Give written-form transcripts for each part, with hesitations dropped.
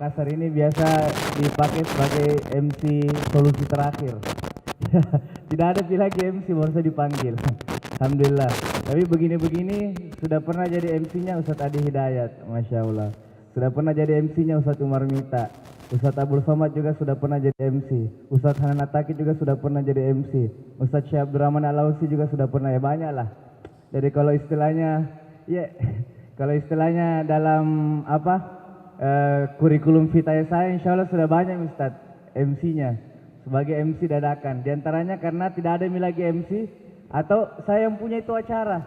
Makassar ini biasa dipakai sebagai MC solusi terakhir. Tidak ada lagi MC, baru saya dipanggil. Alhamdulillah. Tapi begini-begini sudah pernah jadi MC-nya Ustadz Adi Hidayat, Masya Allah. Sudah pernah jadi MC-nya Ustadz Umar Mita. Ustadz Abdul Somad juga sudah pernah jadi MC. Ustadz Hanan Ataki juga sudah pernah jadi MC. Ustadz Syekh Abdurrahman Al-Ausi juga sudah pernah, ya banyak lah. Jadi kalau istilahnya, ya kalau istilahnya dalam apa kurikulum vitae saya, insya Allah sudah banyak Ustadz MC-nya sebagai MC dadakan. Di antaranya karena tidak ada lagi MC atau saya yang punya itu acara.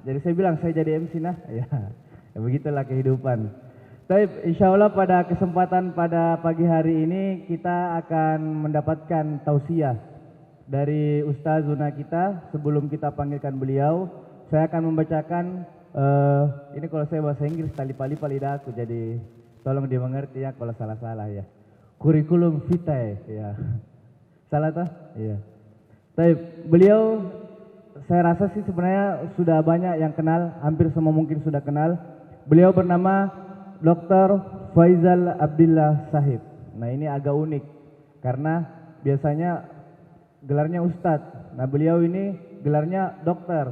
Jadi saya bilang saya jadi MC nah, ya begitulah kehidupan. Tapi insya Allah pada kesempatan pada pagi hari ini kita akan mendapatkan tausiah dari Ustazuna kita. Sebelum kita panggilkan beliau, saya akan membacakan ini kalau saya bahasa Inggris tali-pali lidahku, jadi tolong dimengerti ya kalau salah-salah ya. Kurikulum vitae ya. Salah toh? Iya. Tapi beliau saya rasa sih sebenarnya sudah banyak yang kenal, hampir semua mungkin sudah kenal. Beliau bernama Dr. Faizal Abdillah Sahib. Nah ini agak unik karena biasanya gelarnya Ustadz. Nah beliau ini gelarnya dokter,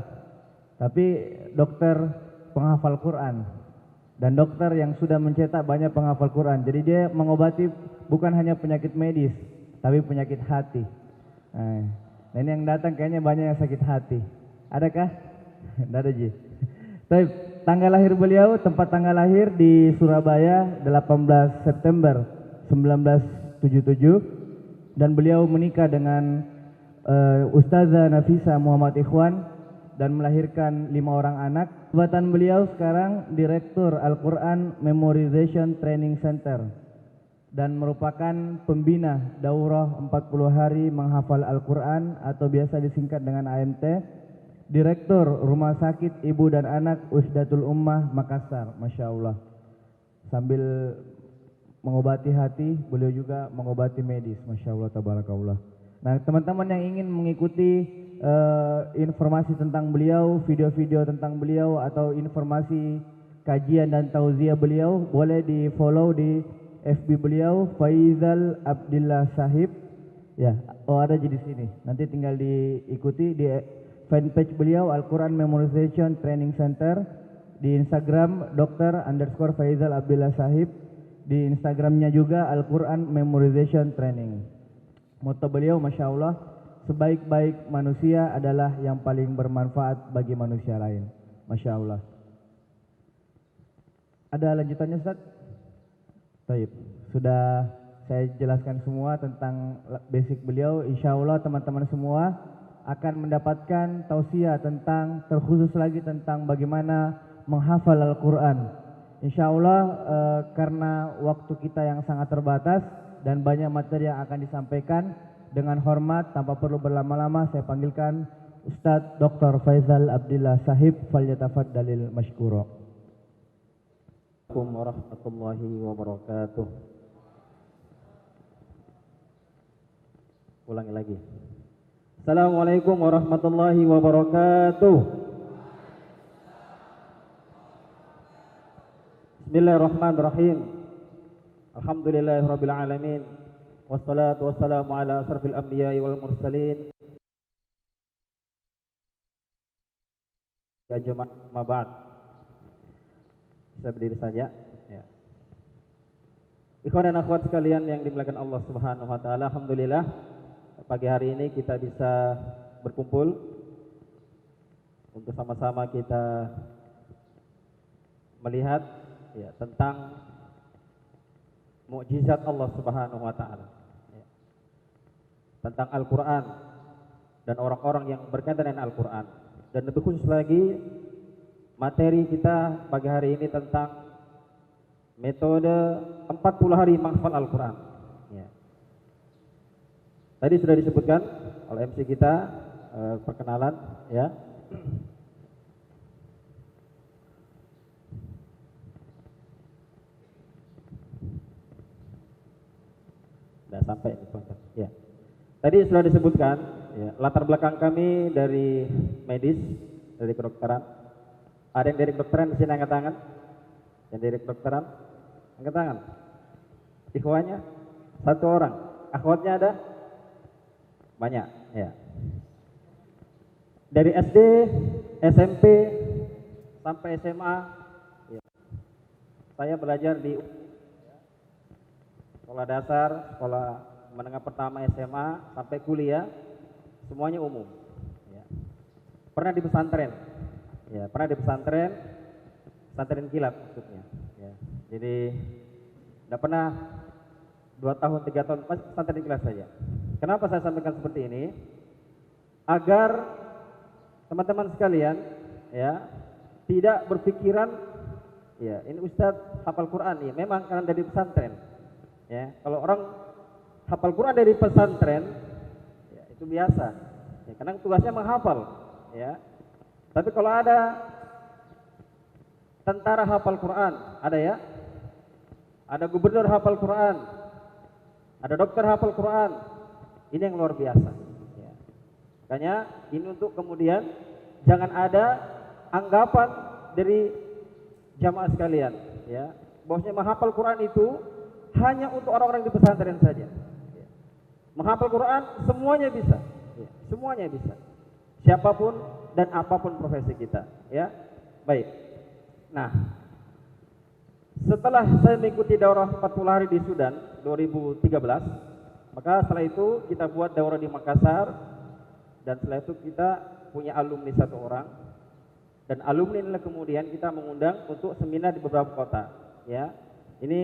tapi dokter penghafal Quran dan dokter yang sudah mencetak banyak penghafal Quran. Jadi dia mengobati bukan hanya penyakit medis, tapi penyakit hati. Nah ini yang datang kayaknya banyak yang sakit hati. Adakah? Tidak ada Ji. Tapi tanggal lahir beliau, tempat tanggal lahir di Surabaya 18 September 1977 dan beliau menikah dengan Ustazah Nafisa Muhammad Ikhwan dan melahirkan 5 orang anak. Jabatan beliau sekarang Direktur Al-Quran Memorization Training Center dan merupakan pembina daurah 40 hari menghafal Al-Quran atau biasa disingkat dengan AMT. Direktur Rumah Sakit Ibu dan Anak Usdatul Ummah Makassar, Masya Allah. Sambil mengobati hati, beliau juga mengobati medis, Masya Allah, tabarakallah. Nah teman-teman yang ingin mengikuti informasi tentang beliau, video-video tentang beliau atau informasi kajian dan tauziah beliau, boleh di follow di FB beliau Faizal Abdillah Sahib. Ya, oh ada di sini. Nanti tinggal diikuti di fanpage beliau Al-Quran Memorization Training Center, di Instagram Dr._Faizal Abdillah Sahib, di Instagramnya juga Al-Quran Memorization Training. Moto beliau Masya Allah, sebaik-baik manusia adalah yang paling bermanfaat bagi manusia lain. Masya Allah. Ada lanjutannya Ustaz? Baik, sudah saya jelaskan semua tentang basic beliau. Insya Allah teman-teman semua akan mendapatkan tausiah tentang, terkhusus lagi tentang bagaimana menghafal Al-Quran. Insya Allah karena waktu kita yang sangat terbatas dan banyak materi yang akan disampaikan, dengan hormat tanpa perlu berlama-lama saya panggilkan Ustadz Dr. Faizal Abdillah Sahib, falyatafaddalil mashkura. Assalamualaikum warahmatullahi wabarakatuh. Ulangi lagi. Assalamualaikum warahmatullahi wabarakatuh. Bismillahirrahmanirrahim. Alhamdulillahirabbil alamin. Wassalatu wassalamu ala asrafil anbiya'i wal mursalin. Ya jemaah mabad. Bisa berdiri saja. Ya. Ikhwan dan akhwat sekalian yang dimuliakan Allah Subhanahu wa taala, alhamdulillah pagi hari ini kita bisa berkumpul untuk sama-sama kita melihat ya, tentang mukjizat Allah Subhanahu wa taala, ya, tentang Al-Quran dan orang-orang yang berkaitan dengan Al-Quran. Dan lebih khusus lagi materi kita pagi hari ini tentang metode 40 hari menghafal Al-Quran. Ya. Tadi sudah disebutkan oleh MC kita perkenalan, ya. Sudah sampai ya. Tadi sudah disebutkan ya, latar belakang kami dari medis, dari kedokteran. Ada yang dari kedokteran di sini angkat tangan? Yang dari kedokteran angkat tangan. Ikhwanya 1 orang. Akhwatnya ada banyak, ya. Dari SD, SMP sampai SMA, ya. Saya belajar di sekolah dasar, sekolah menengah pertama SMA sampai kuliah, semuanya umum. Ya. Pernah di pesantren, ya. Pernah di pesantren, pesantren kilat maksudnya. Ya. Jadi tidak pernah 2 tahun, 3 tahun, masih pesantren kilat saja. Kenapa saya sampaikan seperti ini? Agar teman-teman sekalian, ya, tidak berpikiran, ya, ini Ustadz hafal Quran, ya, memang karena dari pesantren, ya. Kalau orang hafal Quran dari pesantren, ya, itu biasa, ya, karena tugasnya menghafal, ya. Tapi kalau ada tentara hafal Quran, ada ya, ada gubernur hafal Quran, ada dokter hafal Quran, ini yang luar biasa. Ya. Makanya ini untuk kemudian jangan ada anggapan dari jamaah sekalian, ya, bahwasanya menghafal Quran itu hanya untuk orang-orang di pesantren saja. Ya. Menghafal Quran semuanya bisa, ya, semuanya bisa. Siapapun dan apapun profesi kita, ya. Baik. Nah, setelah saya mengikuti daurah 40 hari di Sudan 2013, maka setelah itu kita buat daurah di Makassar, dan setelah itu kita punya alumni 1 orang, dan alumni inilah kemudian kita mengundang untuk seminar di beberapa kota, ya. Ini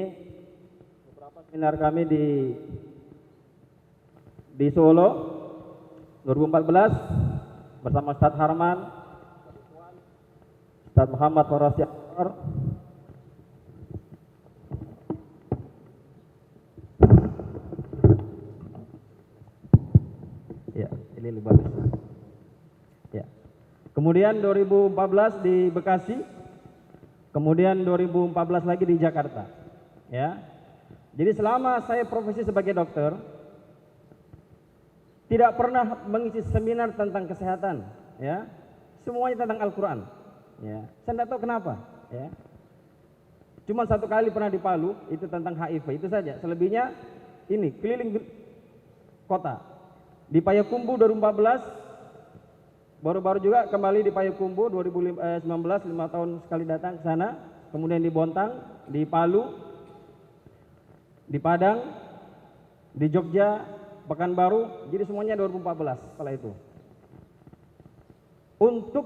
beberapa seminar kami di Solo 2014 bersama Ustaz Harman, Ustaz Muhammad Farasi Akbar, ya, ini lebih bagus. Ya. Kemudian 2014 di Bekasi, kemudian 2014 lagi di Jakarta. Ya. Jadi selama saya profesi sebagai dokter, tidak pernah mengisi seminar tentang kesehatan, ya. Semuanya tentang Al-Quran. Ya. Saya tidak tahu kenapa, ya. Cuma 1 kali pernah di Palu, itu tentang HIV, itu saja. Selebihnya ini keliling kota. Di Payakumbuh 2014, baru-baru juga kembali di Payakumbuh 2019, 5 tahun sekali datang ke sana. Kemudian di Bontang, di Palu, di Padang, di Jogja, Pekanbaru. Jadi semuanya 2014 setelah itu. Untuk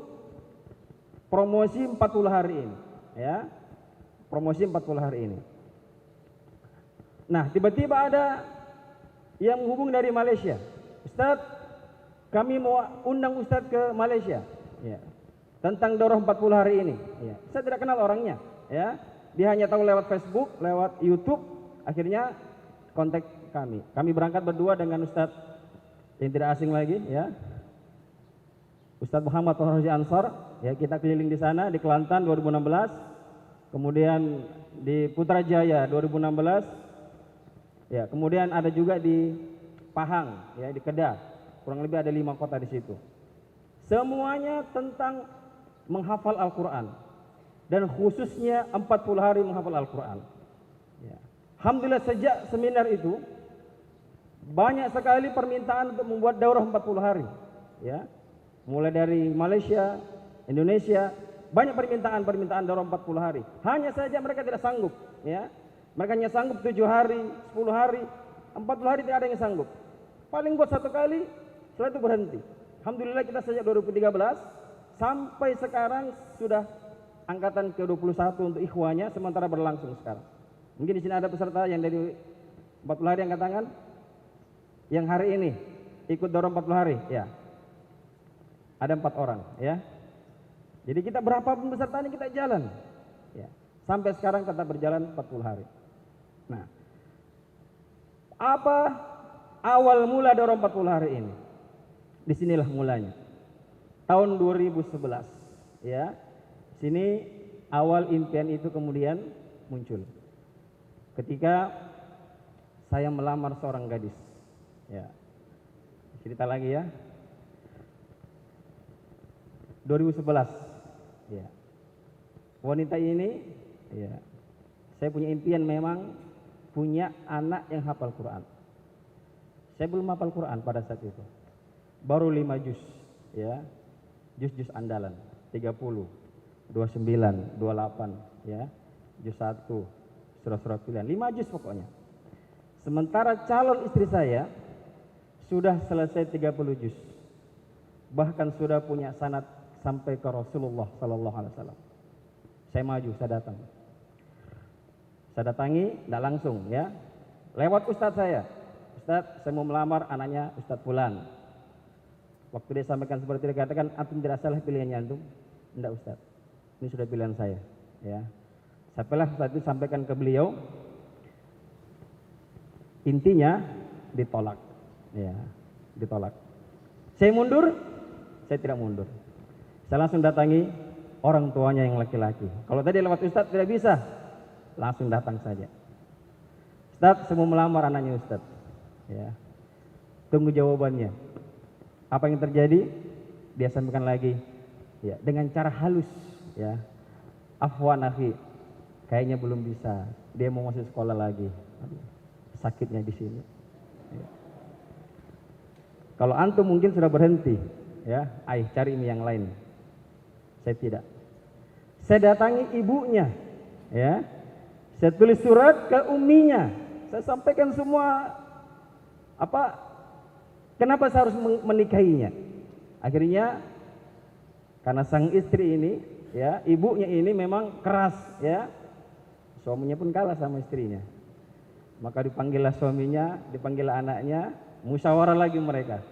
promosi 40 hari ini, ya. Promosi 40 hari ini. Nah, tiba-tiba ada yang menghubung dari Malaysia. Ustadz, kami mau undang Ustadz ke Malaysia, ya, tentang daurah 40 hari ini. Ya. Saya tidak kenal orangnya, ya. Dia hanya tahu lewat Facebook, lewat YouTube. Akhirnya kontak kami. Kami berangkat berdua dengan Ustadz yang tidak asing lagi, ya, Ustadz Muhammad Farasi Ansor. Ya, kita keliling di sana di Kelantan 2016, kemudian di Putrajaya 2016, ya, kemudian ada juga di Pahang, ya, di Kedah. Kurang lebih ada 5 kota di situ. Semuanya tentang menghafal Al-Quran, dan khususnya 40 hari menghafal Al-Quran. Ya. Alhamdulillah sejak seminar itu banyak sekali permintaan untuk membuat daurah 40 hari. Ya. Mulai dari Malaysia, Indonesia, banyak permintaan daurah 40 hari. Hanya saja mereka tidak sanggup, ya. Mereka hanya sanggup 7 hari, 10 hari, 40 hari tidak ada yang sanggup. Paling buat 1 kali, setelah itu berhenti. Alhamdulillah kita sejak 2013 sampai sekarang sudah angkatan ke-21 untuk ikhwanya, sementara berlangsung sekarang. Mungkin di sini ada peserta yang dari 40 hari angkat tangan. Yang hari ini ikut daurah 40 hari, ya. Ada 4 orang, ya. Jadi kita berapapun pesertanya kita jalan, ya. Sampai sekarang tetap berjalan 40 hari. Nah, apa awal mula daurah 40 hari ini? Disinilah mulanya. Tahun 2011, ya. Sini awal impian itu kemudian muncul. Ketika saya melamar seorang gadis, ya. Cerita lagi, ya. 2011, ya. Wanita ini, ya, saya punya impian memang punya anak yang hafal Quran. Saya belum hafal Quran pada saat itu. Baru 5 juz, ya. Juz-juz andalan, 30, 29, 28, ya. Juz 1, surah-surah pilihan, 5 juz pokoknya. Sementara calon istri saya sudah selesai 30 juz. Bahkan sudah punya sanad sampai ke Rasulullah sallallahu alaihi wasallam. Saya maju, saya datang. Saya datangi, tidak langsung, ya. Lewat ustadz saya. Ustadz, saya mau melamar anaknya Ustadz Fulan. Waktu dia sampaikan seperti itu, dikatakan, antum tidak salah pilihannya antum. Tidak Ustadz, ini sudah pilihan saya, ya. Sampailah Ustadz itu sampaikan ke beliau. Intinya ditolak, ya, ditolak. Saya mundur, saya tidak mundur. Saya langsung datangi orang tuanya yang laki-laki. Kalau tadi lewat Ustadz tidak bisa, langsung datang saja. Ustadz, saya mau melamar anaknya Ustadz, ya. Tunggu jawabannya. Apa yang terjadi? Dia sampaikan lagi, ya, dengan cara halus, ya. Afwan akhi, kayaknya belum bisa. Dia mau masuk sekolah lagi. Aduh, sakitnya di sini. Ya. Kalau antum mungkin sudah berhenti, ya, cari ini yang lain. Saya tidak. Saya datangi ibunya, ya. Saya tulis surat ke umminya. Saya sampaikan semua kenapa saya harus menikahinya. Akhirnya karena sang istri ini, ya, ibunya ini memang keras, ya. Suaminya pun kalah sama istrinya. Maka dipanggillah suaminya, dipanggillah anaknya, musyawarah lagi mereka.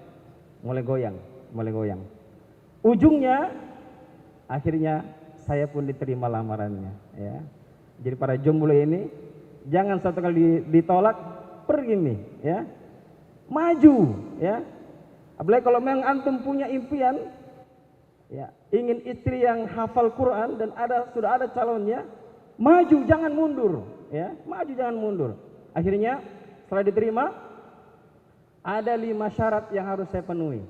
Mulai goyang. Ujungnya akhirnya saya pun diterima lamarannya, ya. Jadi para jomblo ini jangan satu kali ditolak, pergi nih, ya. Maju, ya. Apalagi kalau memang antum punya impian, ya, ingin istri yang hafal Quran dan sudah ada calonnya, maju jangan mundur, ya. Maju jangan mundur. Akhirnya setelah diterima, ada 5 syarat yang harus saya penuhi,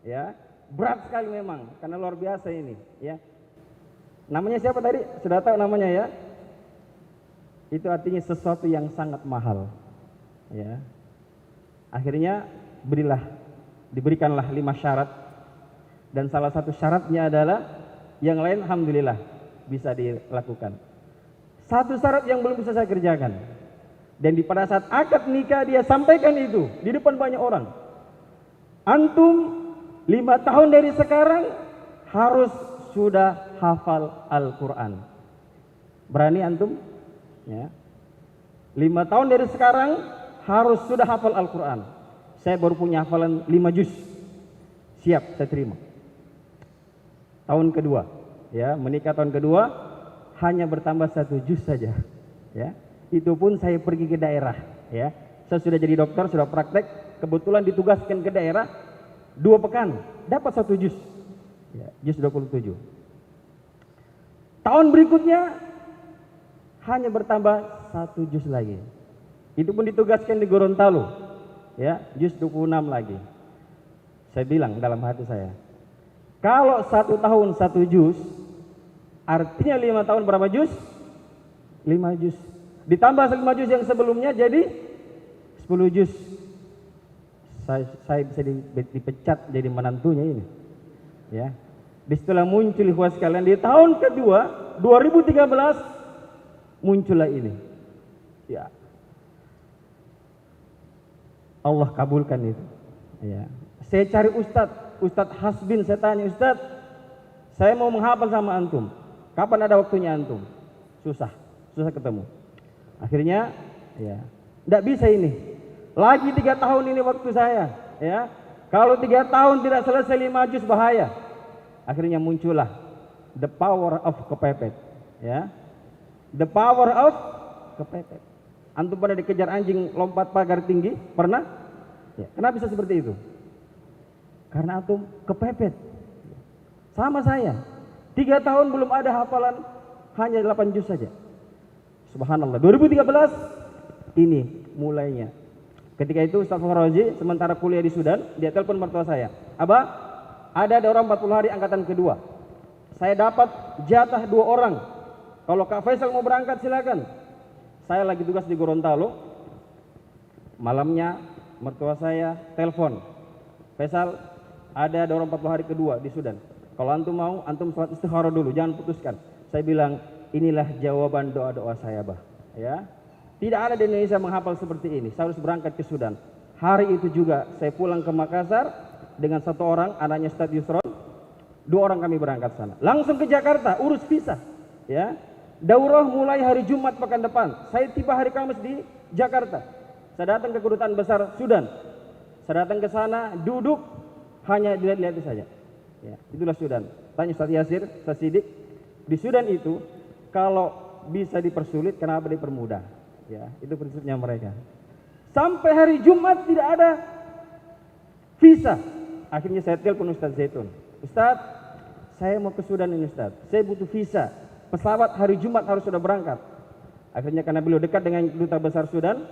ya. Berat sekali memang karena luar biasa ini, ya. Namanya siapa tadi? Sudah tahu namanya, ya? Itu artinya sesuatu yang sangat mahal, ya. Akhirnya diberikanlah 5 syarat, dan salah satu syaratnya adalah yang lain alhamdulillah bisa dilakukan. Satu syarat yang belum bisa saya kerjakan, dan pada saat akad nikah dia sampaikan itu di depan banyak orang. Antum 5 tahun dari sekarang harus sudah hafal Al-Quran. Berani antum? Ya. 5 tahun dari sekarang harus sudah hafal Al-Quran. Saya baru punya hafalan 5 juz. Siap, saya terima. Tahun kedua, ya, menikah tahun kedua hanya bertambah 1 juz saja, ya. Itu pun saya pergi ke daerah, ya. Saya sudah jadi dokter, sudah praktek, kebetulan ditugaskan ke daerah 2 pekan, dapat 1 juz, ya, juz 27. Tahun berikutnya hanya bertambah 1 juz lagi. Itu pun ditugaskan di Gorontalo, ya, juz 26 lagi. Saya bilang dalam hati saya, kalau 1 tahun 1 juz, artinya 5 tahun berapa juz? 5 juz. Ditambah 5 juz yang sebelumnya jadi 10 juz. Saya bisa dipecat jadi menantunya ini, ya. Disitulah muncul ikhwas sekalian di tahun kedua 2013 muncullah ini, ya. Allah kabulkan itu, ya. Saya cari Ustadz Hasbin, saya tanya, Ustadz, saya mau menghafal sama antum, kapan ada waktunya antum? Susah ketemu. Akhirnya, ya, tidak bisa ini. Lagi 3 tahun ini waktu saya, ya. Kalau 3 tahun tidak selesai 5 juz bahaya. Akhirnya muncullah the power of kepepet, ya. The power of kepepet. Antum pernah dikejar anjing lompat pagar tinggi? Pernah? Ya. Kenapa bisa seperti itu? Karena antum kepepet. Sama saya, 3 tahun belum ada hafalan, hanya 8 juz saja. Subhanallah. 2013 ini mulainya. Ketika itu Ustaz Fahroji sementara kuliah di Sudan, dia telepon mertua saya, Abah, ada orang 40 hari angkatan kedua. Saya dapat jatah 2 orang. Kalau Kak Faisal mau berangkat silakan. Saya lagi tugas di Gorontalo, malamnya mertua saya telepon, Faisal, ada daurah 40 hari kedua di Sudan. Kalau antum mau, antum sholat istikharah dulu, jangan putuskan. Saya bilang, inilah jawaban doa-doa saya, bah. Ya, tidak ada di Indonesia menghafal seperti ini. Saya harus berangkat ke Sudan. Hari itu juga saya pulang ke Makassar dengan satu orang, anaknya Ustadz Yusron. 2 orang kami berangkat sana. Langsung ke Jakarta, urus visa. Ya, daurah mulai hari Jumat pekan depan. Saya tiba hari Kamis di Jakarta. Saya datang ke kedutaan besar Sudan. Saya datang ke sana, duduk, hanya dilihat-lihat saja. Ya, itulah Sudan. Tanya Ustaz Yasir, Ustaz Sidik, di Sudan itu kalau bisa dipersulit, kenapa dipermudah? Ya, itu prinsipnya mereka. Sampai hari Jumat tidak ada visa. Akhirnya saya telepon Ustaz Zaitun. Ustaz, saya mau ke Sudan ini Ustaz. Saya butuh visa. Pesawat hari Jumat harus sudah berangkat. Akhirnya karena beliau dekat dengan duta besar Sudan,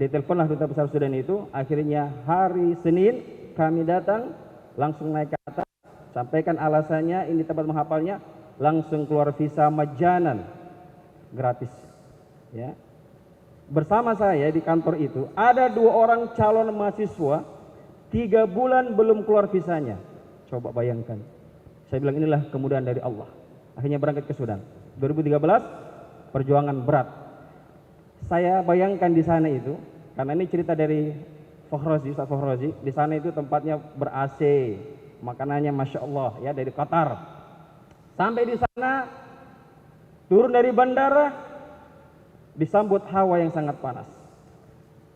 diteleponlah duta besar Sudan itu. Akhirnya hari Senin kami datang, langsung naik ke atas. Sampaikan alasannya, ini tempat menghafalnya, langsung keluar visa majanan, gratis. Ya. Bersama saya di kantor itu ada 2 orang calon mahasiswa, 3 bulan belum keluar visanya. Coba bayangkan. Saya bilang inilah kemudahan dari Allah. Akhirnya berangkat ke Sudan. 2013 perjuangan berat. Saya bayangkan di sana itu, karena ini cerita dari Fakhrozi, Ustaz Fakhrozi, di sana itu tempatnya ber-AC. Makanannya Masya Allah ya, dari Qatar. Sampai di sana, turun dari bandara, disambut hawa yang sangat panas.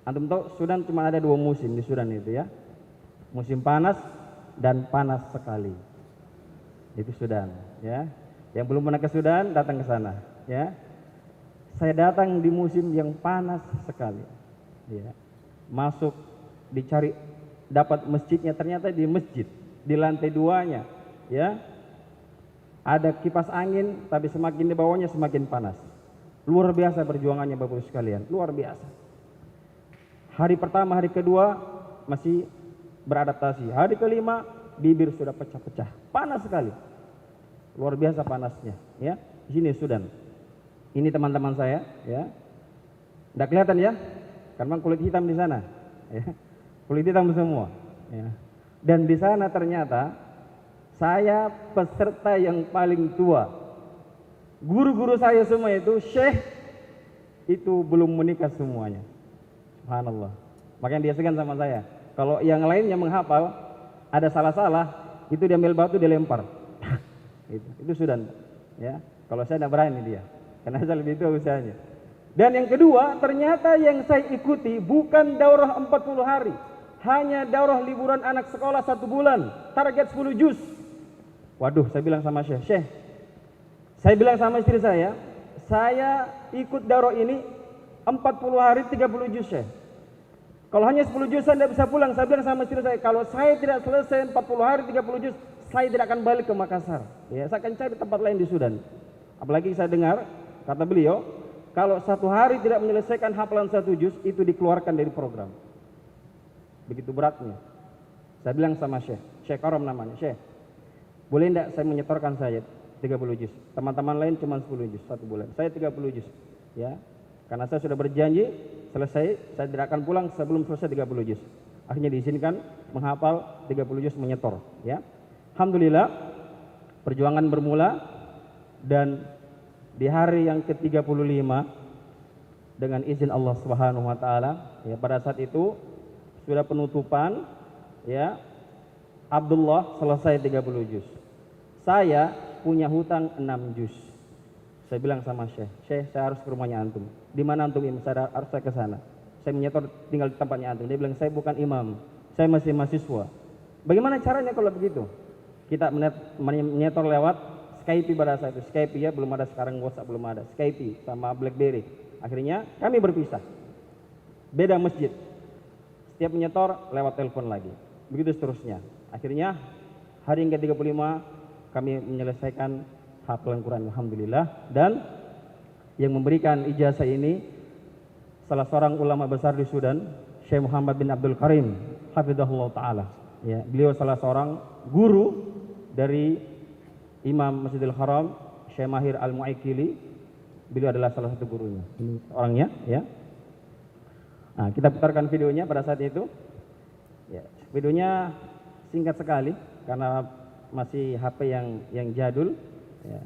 Antum tahu Sudan cuma ada 2 musim di Sudan itu ya. Musim panas dan panas sekali. Itu Sudan ya. Yang belum pernah ke Sudan datang ke sana ya. Saya datang di musim yang panas sekali. Ya. Masuk dicari dapat masjidnya, ternyata di masjid di lantai 2-nya ya ada kipas angin, tapi semakin di bawahnya semakin panas. Luar biasa perjuangannya Bapak Ibu sekalian, luar biasa. Hari pertama, hari kedua masih beradaptasi. Hari kelima bibir sudah pecah-pecah, panas sekali, luar biasa panasnya ya. Di sini Sudan. Ini teman-teman saya ya, tidak kelihatan ya karena kulit hitam di sana ya. Kulit hitam semua ya. Dan di sana ternyata saya peserta yang paling tua. Guru-guru saya semua itu syekh, itu belum menikah semuanya. Subhanallah. Makanya dia segan sama saya. Kalau yang lainnya menghafal, ada salah-salah, itu diambil batu dilempar. Itu Sudan. Ya. Kalau saya tidak berani dia, karena saya lebih tua usianya. Dan yang kedua, ternyata yang saya ikuti bukan daurah 40 hari. Hanya daurah liburan anak sekolah 1 bulan, target 10 juz. Waduh, saya bilang sama Syekh, saya bilang sama istri saya ikut daurah ini 40 hari 30 juz Syekh. Kalau hanya 10 juz saya tidak bisa pulang. Saya bilang sama istri saya, kalau saya tidak selesai 40 hari 30 juz, saya tidak akan balik ke Makassar. Ya, saya akan cari tempat lain di Sudan. Apalagi saya dengar, kata beliau, kalau 1 hari tidak menyelesaikan hafalan 1 juz, itu dikeluarkan dari program. Begitu beratnya. Saya bilang sama Syekh Karom namanya, Syekh, boleh tidak saya menyetorkan saya 30 juz? Teman-teman lain cuma 10 juz 1 bulan. Saya 30 juz. Ya. Karena saya sudah berjanji selesai, saya tidak akan pulang sebelum selesai 30 juz. Akhirnya diizinkan menghafal 30 juz menyetor, ya. Alhamdulillah perjuangan bermula, dan di hari yang ke-35 dengan izin Allah Subhanahu wa taala, ya, pada saat itu sudah penutupan, ya. Abdullah selesai 30 juz. Saya punya hutang 6 juz. Saya bilang sama Syekh, saya harus ke rumahnya antum. Di mana antum imam? Saya harus ke sana. Saya menyetor tinggal di tempatnya antum. Dia bilang, saya bukan imam, saya masih mahasiswa. Bagaimana caranya kalau begitu? Kita menyetor lewat Skype pada saat itu. Skype ya, belum ada sekarang, WhatsApp belum ada. Skype sama BlackBerry. Akhirnya kami berpisah. Beda masjid. Setiap menyetor lewat telepon lagi. Begitu seterusnya. Akhirnya hari yang ke-35 kami menyelesaikan hafalan Quran, alhamdulillah. Dan yang memberikan ijazah ini salah seorang ulama besar di Sudan, Syekh Muhammad bin Abdul Karim, hafizahullah taala. Ya, beliau salah seorang guru dari Imam Masjidil Haram, Syekh Mahir Al-Mu'aikili, Beliau adalah salah satu gurunya. Ini orangnya, ya. Nah, kita putarkan videonya pada saat itu. Ya, videonya singkat sekali karena masih HP yang jadul. Ya.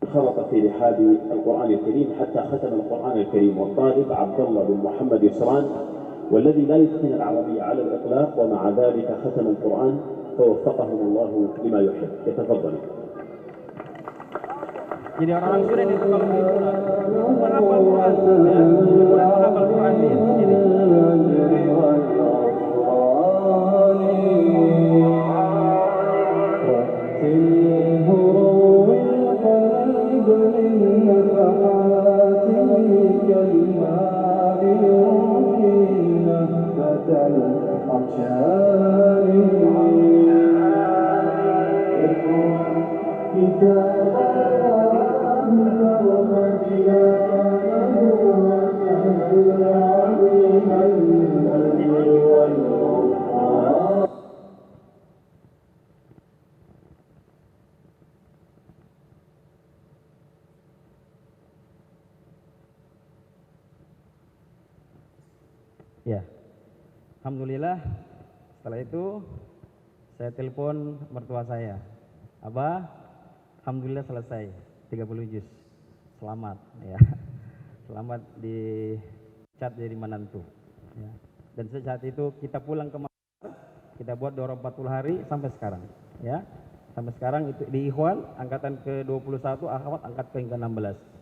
خلط في رحاب القرآن الكريم حتى ختم القرآن الكريم، والطالب عبد الله بن محمد يسران، والذي لا يتقن العربية على الإطلاق ومع ذلك ختم القرآن فوفقهم الله لما يحب. يتفضل. Jadi orang-orang sudah itu kalau menghafal Quran, ya, menghafal Quran dia. Jadi. Ya, alhamdulillah. Setelah itu saya telepon mertua saya, Abah, alhamdulillah selesai 30 juz. Selamat, ya. Selamat di cat jadi menantu. Ya. Dan saat itu kita pulang ke Makassar, kita buat 240 hari sampai sekarang. Ya, sampai sekarang itu di Ikhwan angkatan ke-21, akhwat angkat ke-16.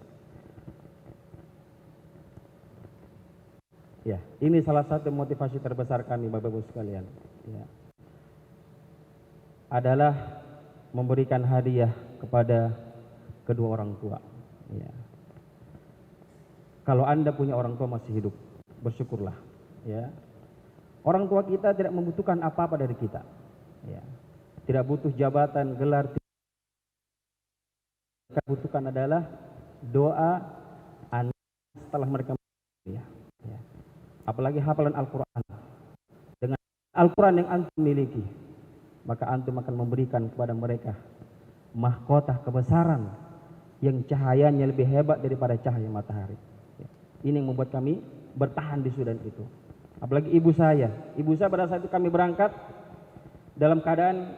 Ya, ini salah satu motivasi terbesar kami, Bapak-Ibu sekalian. Ya. Adalah memberikan hadiah kepada kedua orang tua. Ya. Kalau Anda punya orang tua masih hidup, bersyukurlah. Ya. Orang tua kita tidak membutuhkan apa-apa dari kita. Ya. Tidak butuh jabatan, gelar. Yang butuhkan adalah doa anak setelah mereka ya. Ya. Apalagi hafalan Al-Quran. Dengan Al-Quran yang antum miliki, maka antum akan memberikan kepada mereka mahkota kebesaran yang cahayanya lebih hebat daripada cahaya matahari. Ini yang membuat kami bertahan di Sudan itu. Apalagi ibu saya pada saat itu kami berangkat dalam keadaan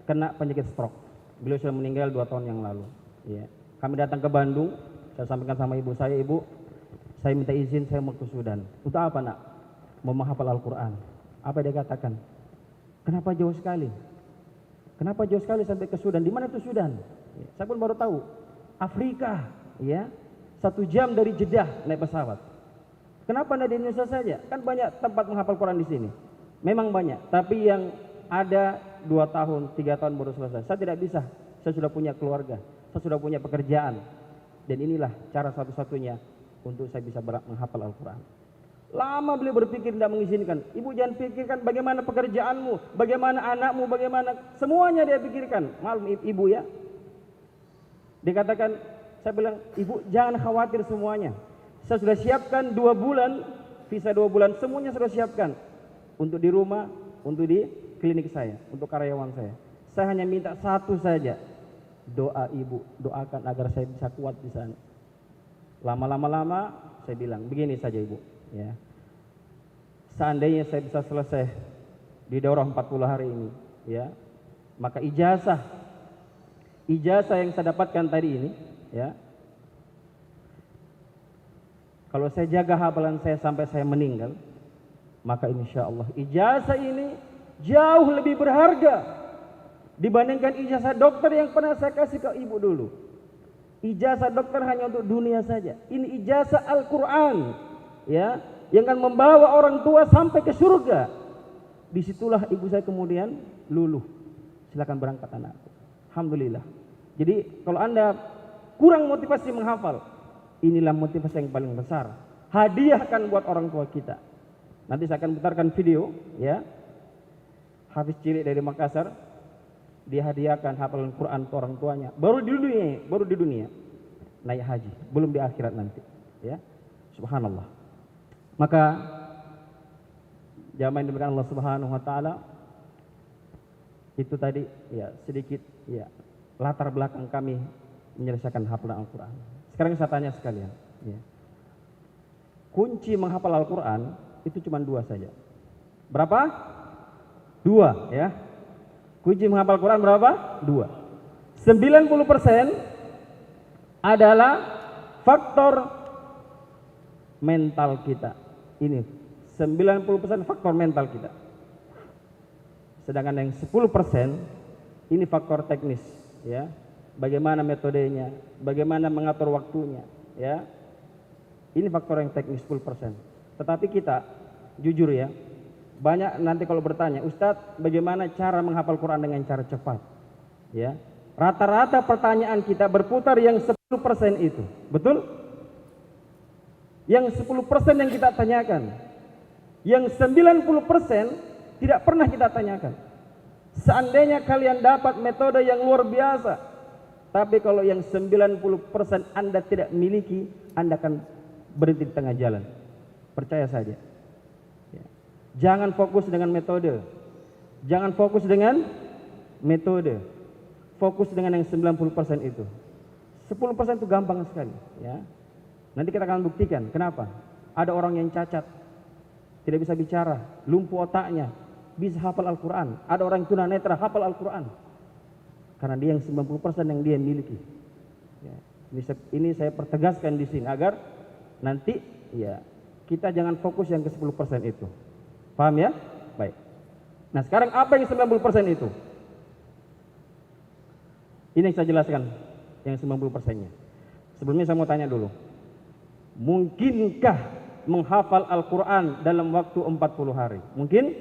kena penyakit stroke. Beliau sudah meninggal 2 tahun yang lalu. Ya. Kami datang ke Bandung, saya sampaikan sama ibu saya, Ibu, saya minta izin saya mau ke Sudan. Untuk apa, Nak? Mau menghafal Al-Quran. Apa dia katakan? Kenapa jauh sekali? Kenapa jauh sekali sampai ke Sudan? Di mana itu Sudan? Ya, saya pun baru tahu. Afrika, ya. 1 jam dari Jeddah naik pesawat. Kenapa tidak di Indonesia saja? Kan banyak tempat menghafal Quran di sini. Memang banyak, tapi yang ada 2 tahun, 3 tahun baru selesai. Saya tidak bisa. Saya sudah punya keluarga, saya sudah punya pekerjaan. Dan inilah cara satu-satunya untuk saya bisa menghafal Al-Quran. Lama beliau berpikir tidak mengizinkan. Ibu jangan pikirkan bagaimana pekerjaanmu, bagaimana anakmu, bagaimana semuanya dia pikirkan. Maklum ibu ya. Dikatakan, saya bilang, ibu jangan khawatir semuanya. Saya sudah siapkan 2 bulan, visa 2 bulan, semuanya sudah siapkan. Untuk di rumah, untuk di klinik saya, untuk karyawan saya. Saya hanya minta satu saja. Doa ibu, doakan agar saya bisa kuat di sana. Lama-lama saya bilang, begini saja ibu, ya. Seandainya saya bisa selesai di daurah 40 hari ini, ya, maka ijazah yang saya dapatkan tadi ini, ya, kalau saya jaga hafalan saya sampai saya meninggal, maka insya Allah ijazah ini jauh lebih berharga dibandingkan ijazah dokter yang pernah saya kasih ke ibu dulu. Ijazah dokter hanya untuk dunia saja. Ini ijazah Al-Quran, ya, yang akan membawa orang tua sampai ke surga. Disitulah ibu saya kemudian luluh. Silakan berangkat anakku. Alhamdulillah. Jadi kalau Anda kurang motivasi menghafal, inilah motivasi yang paling besar. Hadiahkan buat orang tua kita. Nanti saya akan putarkan video, ya. Hafiz cilik dari Makassar, dia hadiahkan hafalan Quran ke orang tuanya. Baru di dunia naik haji, belum di akhirat nanti, ya. Subhanallah. Maka jamaah yang dimuliakan Allah Subhanahu wa taala, itu tadi ya sedikit ya latar belakang kami menyelesaikan hafalan Al-Qur'an. Sekarang saya tanya sekalian, ya. Kunci menghafal Al-Qur'an itu cuma 2 saja. Berapa? 2, ya. Kunci menghafal Al-Qur'an berapa? 2. 90% adalah faktor mental kita. Ini 90% faktor mental kita. Sedangkan yang 10% ini faktor teknis, ya. Bagaimana metodenya, bagaimana mengatur waktunya, ya. Ini faktor yang teknis 10%. Tetapi kita jujur ya, banyak nanti kalau bertanya, Ustadz, bagaimana cara menghafal Quran dengan cara cepat? Ya. Rata-rata pertanyaan kita berputar yang 10% itu. Betul? Yang 10% yang kita tanyakan. Yang 90% tidak pernah kita tanyakan. Seandainya kalian dapat metode yang luar biasa, tapi kalau yang 90% Anda tidak miliki, Anda akan berhenti di tengah jalan. Percaya saja. Ya. Jangan fokus dengan metode. Jangan fokus dengan metode. Fokus dengan yang 90% itu. 10% itu gampang sekali, ya. Nanti kita akan buktikan kenapa. Ada orang yang cacat, tidak bisa bicara, lumpuh otaknya, bisa hafal Al-Quran. Ada orang tunanetra hafal Al-Quran, karena dia yang 90% yang dia miliki. Ya. Ini saya pertegaskan di sini agar nanti ya kita jangan fokus yang ke 10% itu. Paham ya? Baik. Nah sekarang apa yang 90% itu? Ini yang saya jelaskan yang 90%-nya. Sebelumnya saya mau tanya dulu. Mungkinkah menghafal Al-Quran dalam waktu 40 hari? Mungkin?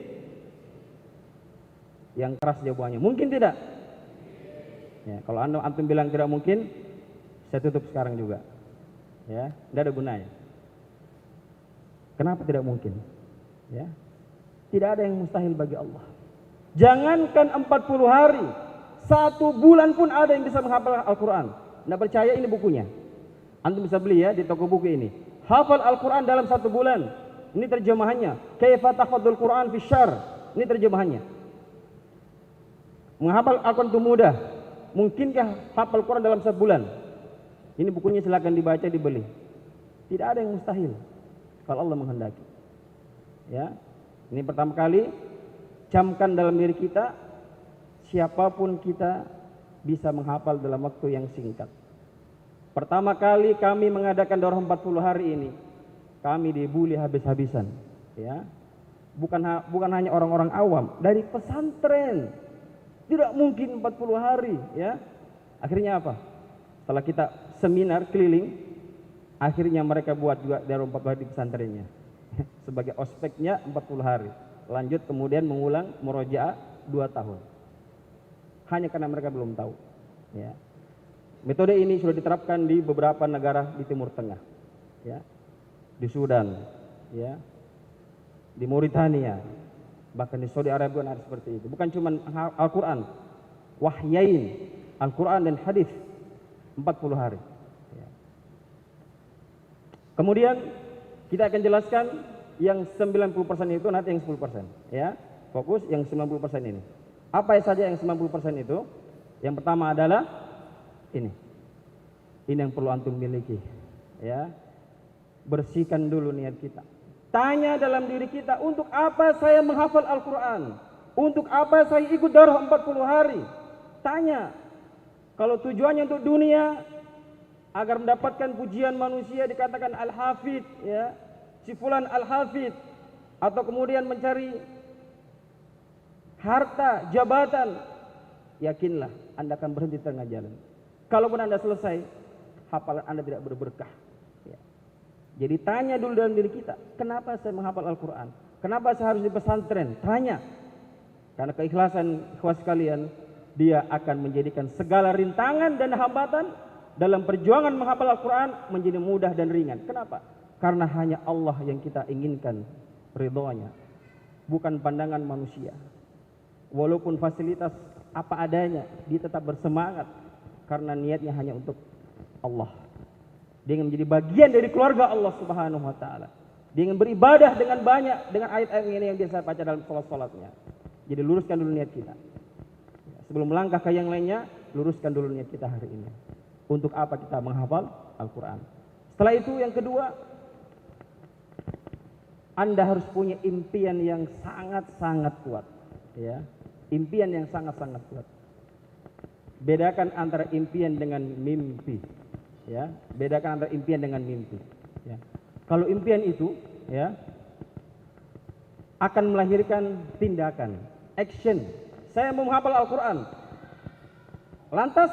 Yang keras jawabannya, mungkin tidak? Ya, kalau antum bilang tidak mungkin, saya tutup sekarang juga. Ya, tidak ada gunanya. Kenapa tidak mungkin? Ya, tidak ada yang mustahil bagi Allah. Jangankan 40 hari, 1 bulan pun ada yang bisa menghafal Al-Quran. Tidak percaya, ini bukunya. Antum bisa beli ya di toko buku ini. Hafal Al-Quran dalam 1 bulan. Ini terjemahannya. Kaifa tahfadzul Quran fi syahr. Ini terjemahannya. Menghafal Al-Quran itu mudah. Mungkinkah hafal Quran dalam 1 bulan? Ini bukunya, silakan dibaca, dibeli. Tidak ada yang mustahil kalau Allah menghendaki. Ya. Ini pertama kali camkan dalam diri kita, siapapun kita bisa menghafal dalam waktu yang singkat. Pertama kali kami mengadakan daurah 40 hari ini, kami dibully habis-habisan, ya. Bukan hanya orang-orang awam, dari pesantren. Tidak mungkin 40 hari, ya. Akhirnya apa? Setelah kita seminar keliling, akhirnya mereka buat juga daurah 40 hari di pesantrennya. Sebagai ospeknya 40 hari. Lanjut kemudian mengulang murojaah 2 tahun. Hanya karena mereka belum tahu, ya. Metode ini sudah diterapkan di beberapa negara di Timur Tengah, ya, di Sudan, ya, di Mauritania, bahkan di Saudi Arabia ada seperti itu. Bukan cuma Al-Quran, wahyain Al-Quran dan hadis 40 hari. Ya. Kemudian kita akan jelaskan yang 90% itu, nanti yang 10%, ya. Fokus yang 90% ini. Apa saja yang 90% itu? Yang pertama adalah ini yang perlu antum miliki, ya. Bersihkan dulu niat kita. Tanya dalam diri kita, untuk apa saya menghafal Al-Quran? Untuk apa saya ikut daurah 40 hari? Tanya. Kalau tujuannya untuk dunia, agar mendapatkan pujian manusia, dikatakan Al-Hafidh, ya, si fulan Al-Hafidh, atau kemudian mencari harta, jabatan, yakinlah Anda akan berhenti di tengah jalan. Kalaupun Anda selesai, hafalan Anda tidak berberkah. Ya. Jadi tanya dulu dalam diri kita, kenapa saya menghafal Al-Quran? Kenapa saya harus di pesantren? Tanya. Karena keikhlasan ikhwas sekalian, dia akan menjadikan segala rintangan dan hambatan dalam perjuangan menghafal Al-Quran menjadi mudah dan ringan. Kenapa? Karena hanya Allah yang kita inginkan ridhonya, bukan pandangan manusia. Walaupun fasilitas apa adanya, dia tetap bersemangat karena niatnya hanya untuk Allah. Dia ingin menjadi bagian dari keluarga Allah Subhanahu wa taala. Dia ingin beribadah dengan banyak dengan ayat-ayat ini yang biasa baca dalam salat-salatnya. Jadi luruskan dulu niat kita. Sebelum melangkah ke yang lainnya, luruskan dulu niat kita hari ini. Untuk apa kita menghafal Al-Quran? Setelah itu yang kedua, Anda harus punya impian yang sangat-sangat kuat, ya. Impian yang sangat-sangat kuat. Bedakan antara impian dengan mimpi, ya. Bedakan antara impian dengan mimpi, ya. Kalau impian itu, ya, akan melahirkan tindakan, action. Saya mau menghafal Al-Quran. Lantas,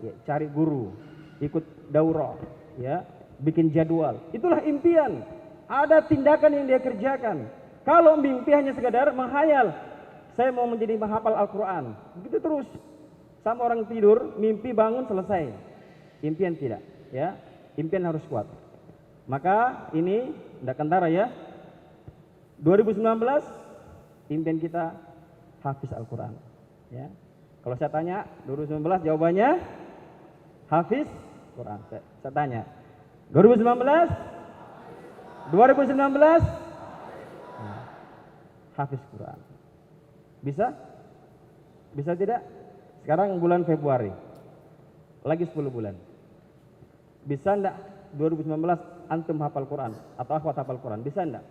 ya, cari guru, ikut daurah, ya, bikin jadwal. Itulah impian. Ada tindakan yang dia kerjakan. Kalau mimpi hanya sekadar menghayal, saya mau menjadi menghafal Al-Quran. Begitu terus. Sama orang tidur, mimpi bangun selesai. Impian tidak, ya. Impian harus kuat. Maka ini tidak kentara, ya. 2019 impian kita hafiz Al-Quran, ya. Kalau saya tanya 2019 jawabannya hafiz Quran. Saya tanya 2019 hafiz Quran. Bisa? Bisa tidak? Sekarang bulan Februari, lagi 10 bulan. Bisa enggak 2019 antum hafal Quran atau akhwat hafal Quran? Bisa enggak?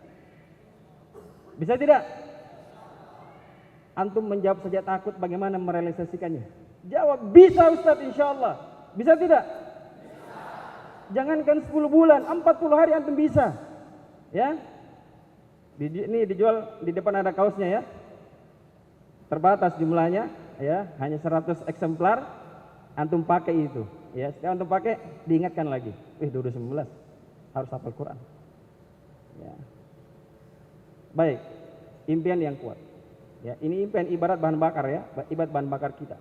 Bisa tidak? Antum menjawab saja takut, bagaimana merealisasikannya? Jawab, bisa Ustaz, insyaallah. Bisa tidak? Bisa. Jangankan 10 bulan, 40 hari antum bisa. Ya. Ini dijual di depan ada kaosnya, ya. Terbatas jumlahnya, ya, hanya 100 eksemplar. Antum pakai itu, ya. Setelah antum pakai, diingatkan lagi. 2019 harus hafal Quran. Ya. Baik, impian yang kuat. Ya, ini impian ibarat bahan bakar, ya, ibarat bahan bakar kita.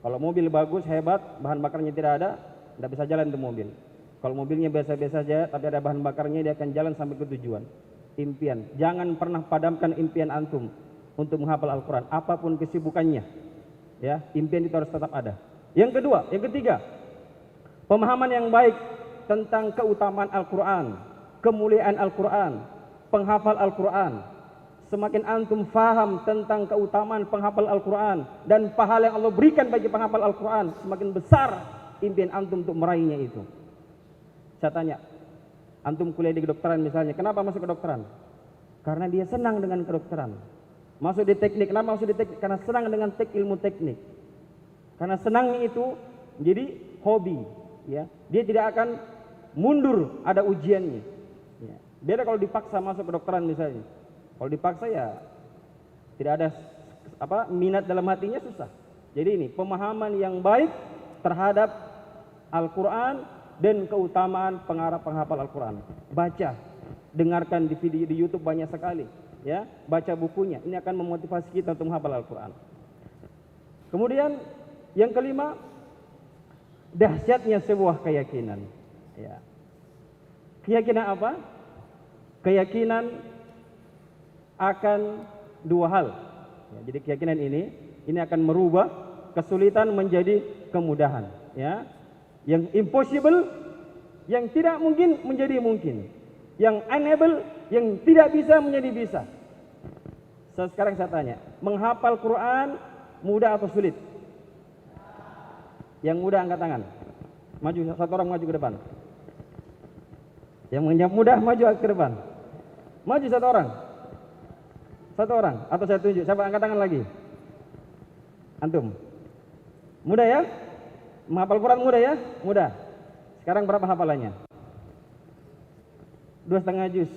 Kalau mobil bagus, hebat, bahan bakarnya tidak ada, tidak bisa jalan itu mobil. Kalau mobilnya biasa-biasa saja, tapi ada bahan bakarnya, dia akan jalan sampai ke tujuan. Impian, jangan pernah padamkan impian antum untuk menghafal Al-Quran, apapun kesibukannya. Ya, impian itu harus tetap ada. Yang kedua, yang ketiga, pemahaman yang baik tentang keutamaan Al-Quran, kemuliaan Al-Quran, penghafal Al-Quran. Semakin antum faham tentang keutamaan penghafal Al-Quran dan pahala yang Allah berikan bagi penghafal Al-Quran, semakin besar impian antum untuk meraihnya itu. Saya tanya, antum kuliah di kedokteran misalnya, kenapa masuk kedokteran? Karena dia senang dengan kedokteran. Masuk di teknik, kenapa masuk di teknik? Karena senang dengan ilmu teknik. Karena senangnya itu menjadi hobi, ya. Dia tidak akan mundur, ada ujiannya. Ya. Beda kalau dipaksa masuk kedokteran misalnya. Kalau dipaksa, ya tidak ada minat dalam hatinya, susah. Jadi ini pemahaman yang baik terhadap Al-Quran dan keutamaan penghafal Al-Quran. Baca, dengarkan di video di YouTube banyak sekali, ya. Baca bukunya, ini akan memotivasi kita untuk menghafal Al-Quran. Kemudian yang kelima, dahsyatnya sebuah keyakinan, ya. Keyakinan apa? Keyakinan akan dua hal, ya. Jadi keyakinan ini akan merubah kesulitan menjadi kemudahan, ya. Yang impossible, yang tidak mungkin menjadi mungkin, yang unable, yang tidak bisa menjadi bisa. Sekarang saya tanya, menghafal Quran mudah atau sulit? Yang mudah angkat tangan. Maju, satu orang maju ke depan. Yang menjawab mudah maju ke depan. Maju satu orang. Satu orang, atau saya tunjuk, siapa angkat tangan lagi? Antum. Mudah, ya? Menghafal Quran mudah, ya? Mudah. Sekarang berapa hafalannya? 2,5 juz.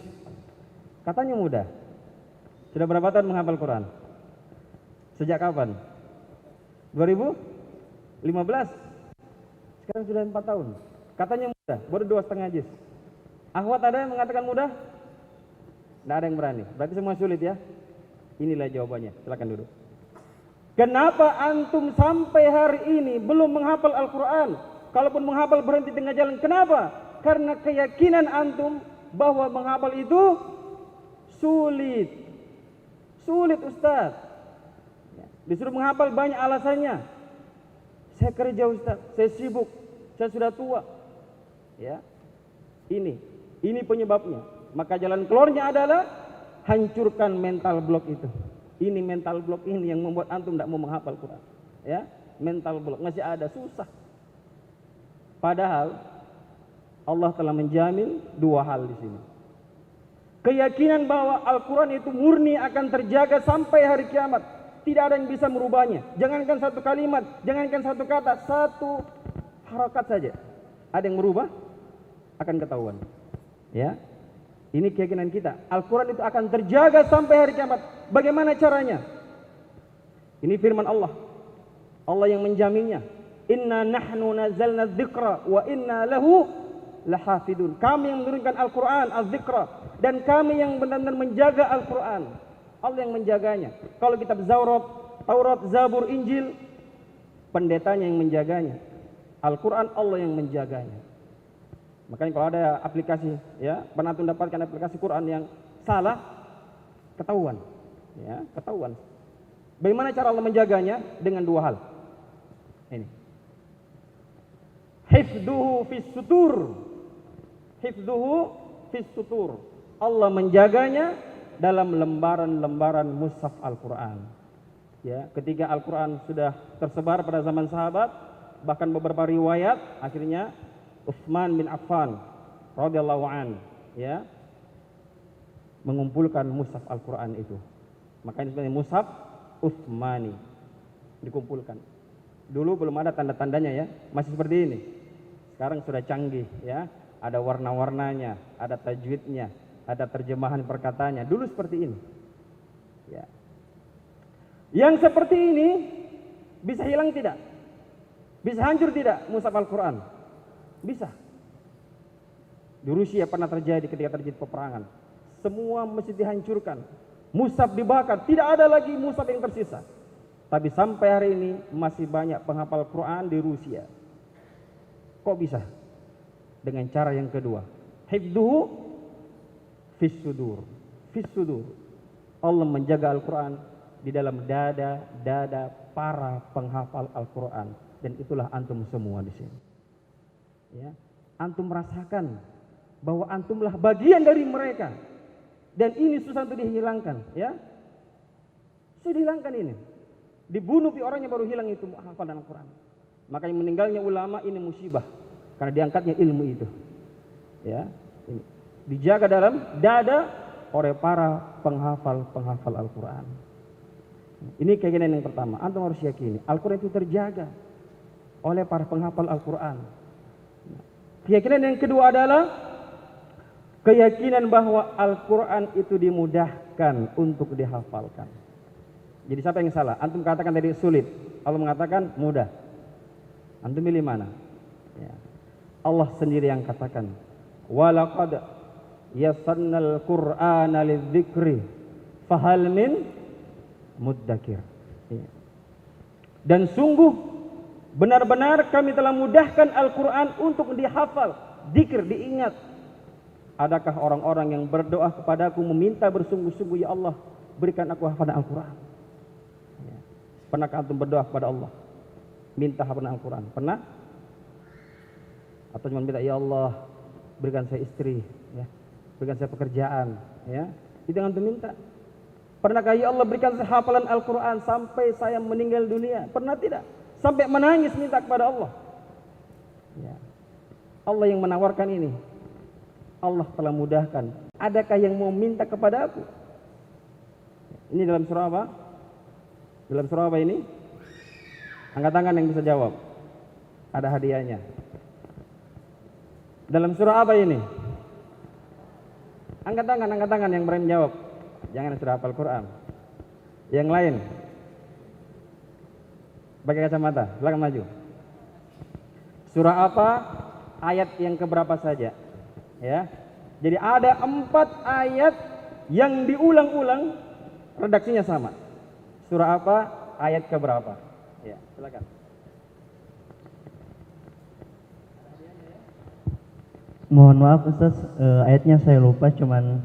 Katanya mudah. Sudah berapa tahun menghafal Quran? Sejak kapan? 2015. Sekarang sudah 4 tahun. Katanya mudah, baru 2,5 juz. Akhwat ada yang mengatakan mudah? Tidak ada yang berani. Berarti semua sulit, ya? Inilah jawabannya. Silakan duduk. Kenapa antum sampai hari ini belum menghafal Al-Quran? Kalaupun menghafal berhenti tengah jalan. Kenapa? Karena keyakinan antum bahwa menghafal itu Sulit. Sulit Ustaz. Ya, disuruh menghafal banyak alasannya. Saya kerja Ustaz, saya sibuk, saya sudah tua. Ya. Ini penyebabnya. Maka jalan keluarnya adalah hancurkan mental block itu. Ini mental block ini yang membuat antum tidak mau menghafal Quran. Ya, mental block masih ada, susah. Padahal Allah telah menjamin dua hal di sini. Keyakinan bahwa Al-Quran itu murni akan terjaga sampai hari kiamat. Tidak ada yang bisa merubahnya. Jangankan satu kalimat, jangankan satu kata, satu harakat saja. Ada yang merubah, akan ketahuan. Ya, ini keyakinan kita. Al-Quran itu akan terjaga sampai hari kiamat. Bagaimana caranya? Ini firman Allah. Allah yang menjaminnya. Inna nahnu nazalna dzikra wa inna lahu lahafidun. Kami yang menurunkan Al-Quran, az-zikra, dan kami yang benar-benar menjaga Al-Quran. Allah yang menjaganya. Kalau kitab Taurat, Zabur, Injil, pendetanya yang menjaganya. Al-Quran Allah yang menjaganya. Makanya kalau ada aplikasi, ya, pernah antum dapatkan aplikasi Quran yang salah, ketahuan. Ya, ketahuan. Bagaimana cara Allah menjaganya? Dengan dua hal. Ini. Hifduhu fis sutur. Hifduhu fis sutur. Allah menjaganya dalam lembaran-lembaran mushaf Al-Quran. Ya, ketika Al-Quran sudah tersebar pada zaman sahabat, bahkan beberapa riwayat, akhirnya Utsman bin Affan radhiyallahu an, ya, mengumpulkan mushaf Al-Quran itu. Makanya sebenarnya mushaf Utsmani dikumpulkan. Dulu belum ada tanda-tandanya, ya, masih seperti ini. Sekarang sudah canggih, ya, ada warna-warnanya, ada tajwidnya, ada terjemahan perkataannya. Dulu seperti ini. Ya. Yang seperti ini bisa hilang tidak? Bisa hancur tidak mushaf Al-Quran? Bisa. Di Rusia pernah terjadi ketika terjadi peperangan. Semua masjid dihancurkan. Mushaf dibakar. Tidak ada lagi mushaf yang tersisa. Tapi sampai hari ini masih banyak penghafal Quran di Rusia. Kok bisa? Dengan cara yang kedua. Hifduhu fis sudur. Fis sudur. Allah menjaga Al-Quran di dalam dada para penghafal Al-Quran. Dan itulah antum semua di sini. Ya, antum merasakan bahwa antumlah bagian dari mereka. Dan ini susah untuk dihilangkan, ya. Susah dihilangkan ini. Dibunuh orangnya baru hilang itu hafalan Al-Quran. Makanya meninggalnya ulama ini musibah karena diangkatnya ilmu itu. Ya, ini dijaga dalam dada oleh para penghafal Al-Quran. Ini keyakinan yang pertama. Antum harus yakini Al-Quran itu terjaga oleh para penghafal Al-Quran. Keyakinan yang kedua adalah keyakinan bahwa Al-Quran itu dimudahkan untuk dihafalkan. Jadi siapa yang salah? Antum katakan tadi sulit, Allah mengatakan mudah. Antum pilih mana? Ya. Allah sendiri yang katakan, walaqad yassarnal Qur'ana lidzikri fahal min muddakir. Ya. Dan sungguh benar-benar kami telah mudahkan Al-Quran untuk dihafal, dzikir, diingat. Adakah orang-orang yang berdoa kepadaku meminta bersungguh-sungguh, ya Allah, berikan aku hafalan Al-Quran? Ya. Pernahkah antum berdoa kepada Allah minta hafalan Al-Quran? Pernah? Atau cuma minta, ya Allah, berikan saya istri, ya, berikan saya pekerjaan, ya, itu yang antum minta? Pernahkah, ya Allah, berikan saya hafalan Al-Quran sampai saya meninggal dunia? Pernah tidak? Sampai menangis minta kepada Allah. Ya. Allah yang menawarkan ini. Allah telah mudahkan. Adakah yang mau minta kepada aku? Ini dalam surah apa? Dalam surah apa ini? Angkat tangan yang bisa jawab. Ada hadiahnya. Dalam surah apa ini? Angkat tangan yang berani jawab. Jangan surah hafal Quran. Yang lain. Pakai kacamata, silakan maju. Surah apa? Ayat yang keberapa saja? Ya. Jadi ada 4 ayat yang diulang-ulang, redaksinya sama. Surah apa? Ayat keberapa? Ya, silakan. Mohon maaf Ustaz, ayatnya saya lupa, cuman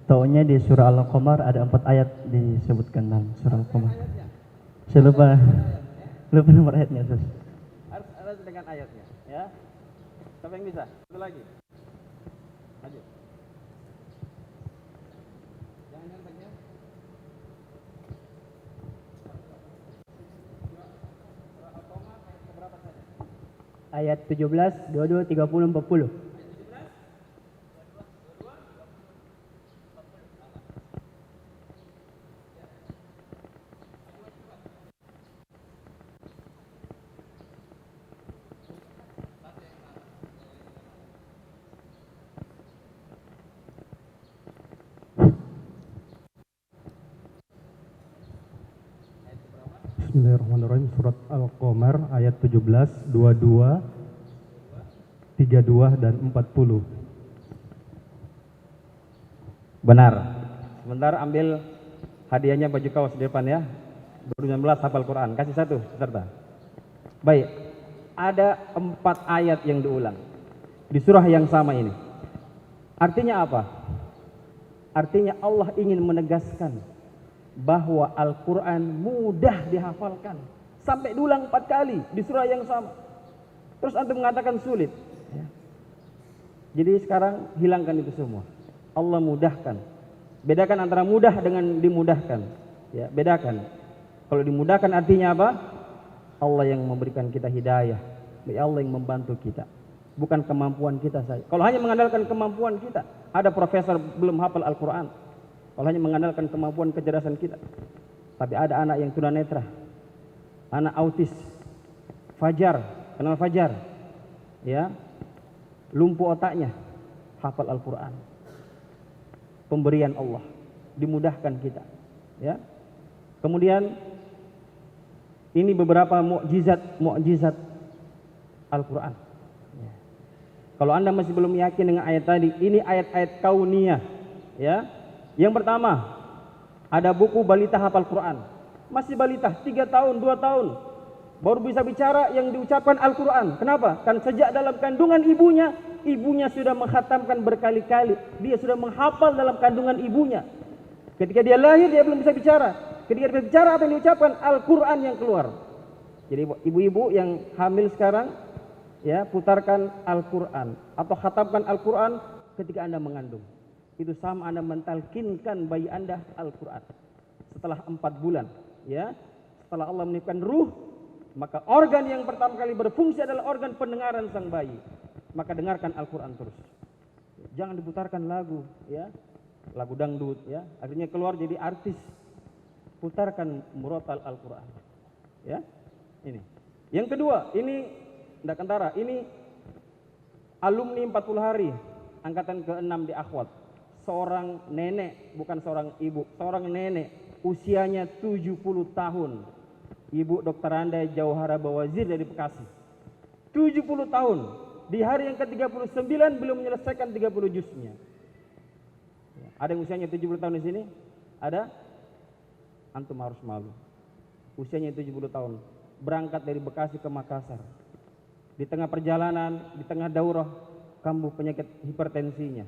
Taunya di surah Al-Qamar ada 4 ayat disebutkan dalam surah Al-Qamar. Saya lupa nomor ayatnya, Ustaz. Harus dengan ayatnya, ya. Siapa yang bisa? Satu lagi. Maju. Jangan tanya. Ayat 17, 22, 30, 40. Bismillahirrahmanirrahim. Surat Al-Qamar ayat 17, 22, 32 dan 40. Benar. Sebentar ambil hadiahnya baju kaos di depan ya. 2019 hafal Quran. Kasih satu peserta. Baik. Ada 4 ayat yang diulang di surah yang sama ini. Artinya apa? Artinya Allah ingin menegaskan bahwa Al-Quran mudah dihafalkan. Sampai diulang 4 kali di surah yang sama. Terus antum mengatakan sulit. Ya. Jadi sekarang hilangkan itu semua. Allah mudahkan. Bedakan antara mudah dengan dimudahkan. Ya, bedakan. Kalau dimudahkan artinya apa? Allah yang memberikan kita hidayah. Allah yang membantu kita. Bukan kemampuan kita saja. Kalau hanya mengandalkan kemampuan kita, ada profesor belum hafal Al-Quran. Kalau hanya mengandalkan kemampuan kecerdasan kita. Tapi ada anak yang tunanetra, anak autis, Fajar, kenal Fajar, ya, lumpuh otaknya, hafal Al-Quran. Pemberian Allah, dimudahkan kita, ya. Kemudian ini beberapa mukjizat Al-Quran. Ya. Kalau Anda masih belum yakin dengan ayat tadi, ini ayat-ayat kauniyah, ya. Yang pertama, ada buku balita hafal Quran. Masih balita, 3 tahun, 2 tahun. Baru bisa bicara yang diucapkan Al-Quran. Kenapa? Kan sejak dalam kandungan ibunya sudah menghatamkan berkali-kali. Dia sudah menghafal dalam kandungan ibunya. Ketika dia lahir, dia belum bisa bicara. Ketika dia bicara, apa yang diucapkan? Al-Quran yang keluar. Jadi ibu-ibu yang hamil sekarang, ya, putarkan Al-Quran. Atau khatamkan Al-Quran ketika Anda mengandung. Itu sama Anda mentalkinkan bayi Anda Al-Quran. Setelah 4 bulan, ya, setelah Allah meniupkan ruh, maka organ yang pertama kali berfungsi adalah organ pendengaran sang bayi. Maka dengarkan Al-Quran terus. Jangan diputarkan lagu, ya, lagu dangdut, ya, akhirnya keluar jadi artis. Putarkan murotal Al-Quran, ya. Ini. Yang kedua, ini tidak kentara, ini alumni 40 hari angkatan ke-6 di Akhwat. Seorang nenek, bukan seorang ibu, seorang nenek, usianya 70 tahun. Ibu Dr. Anda Jauhara Bawazir dari Bekasi. 70 tahun. Di hari yang ke-39 belum menyelesaikan 30 juznya. Ada yang usianya 70 tahun di sini? Ada? Antum harus malu. Usianya 70 tahun. Berangkat dari Bekasi ke Makassar. Di tengah perjalanan, di tengah daurah, kambuh penyakit hipertensinya.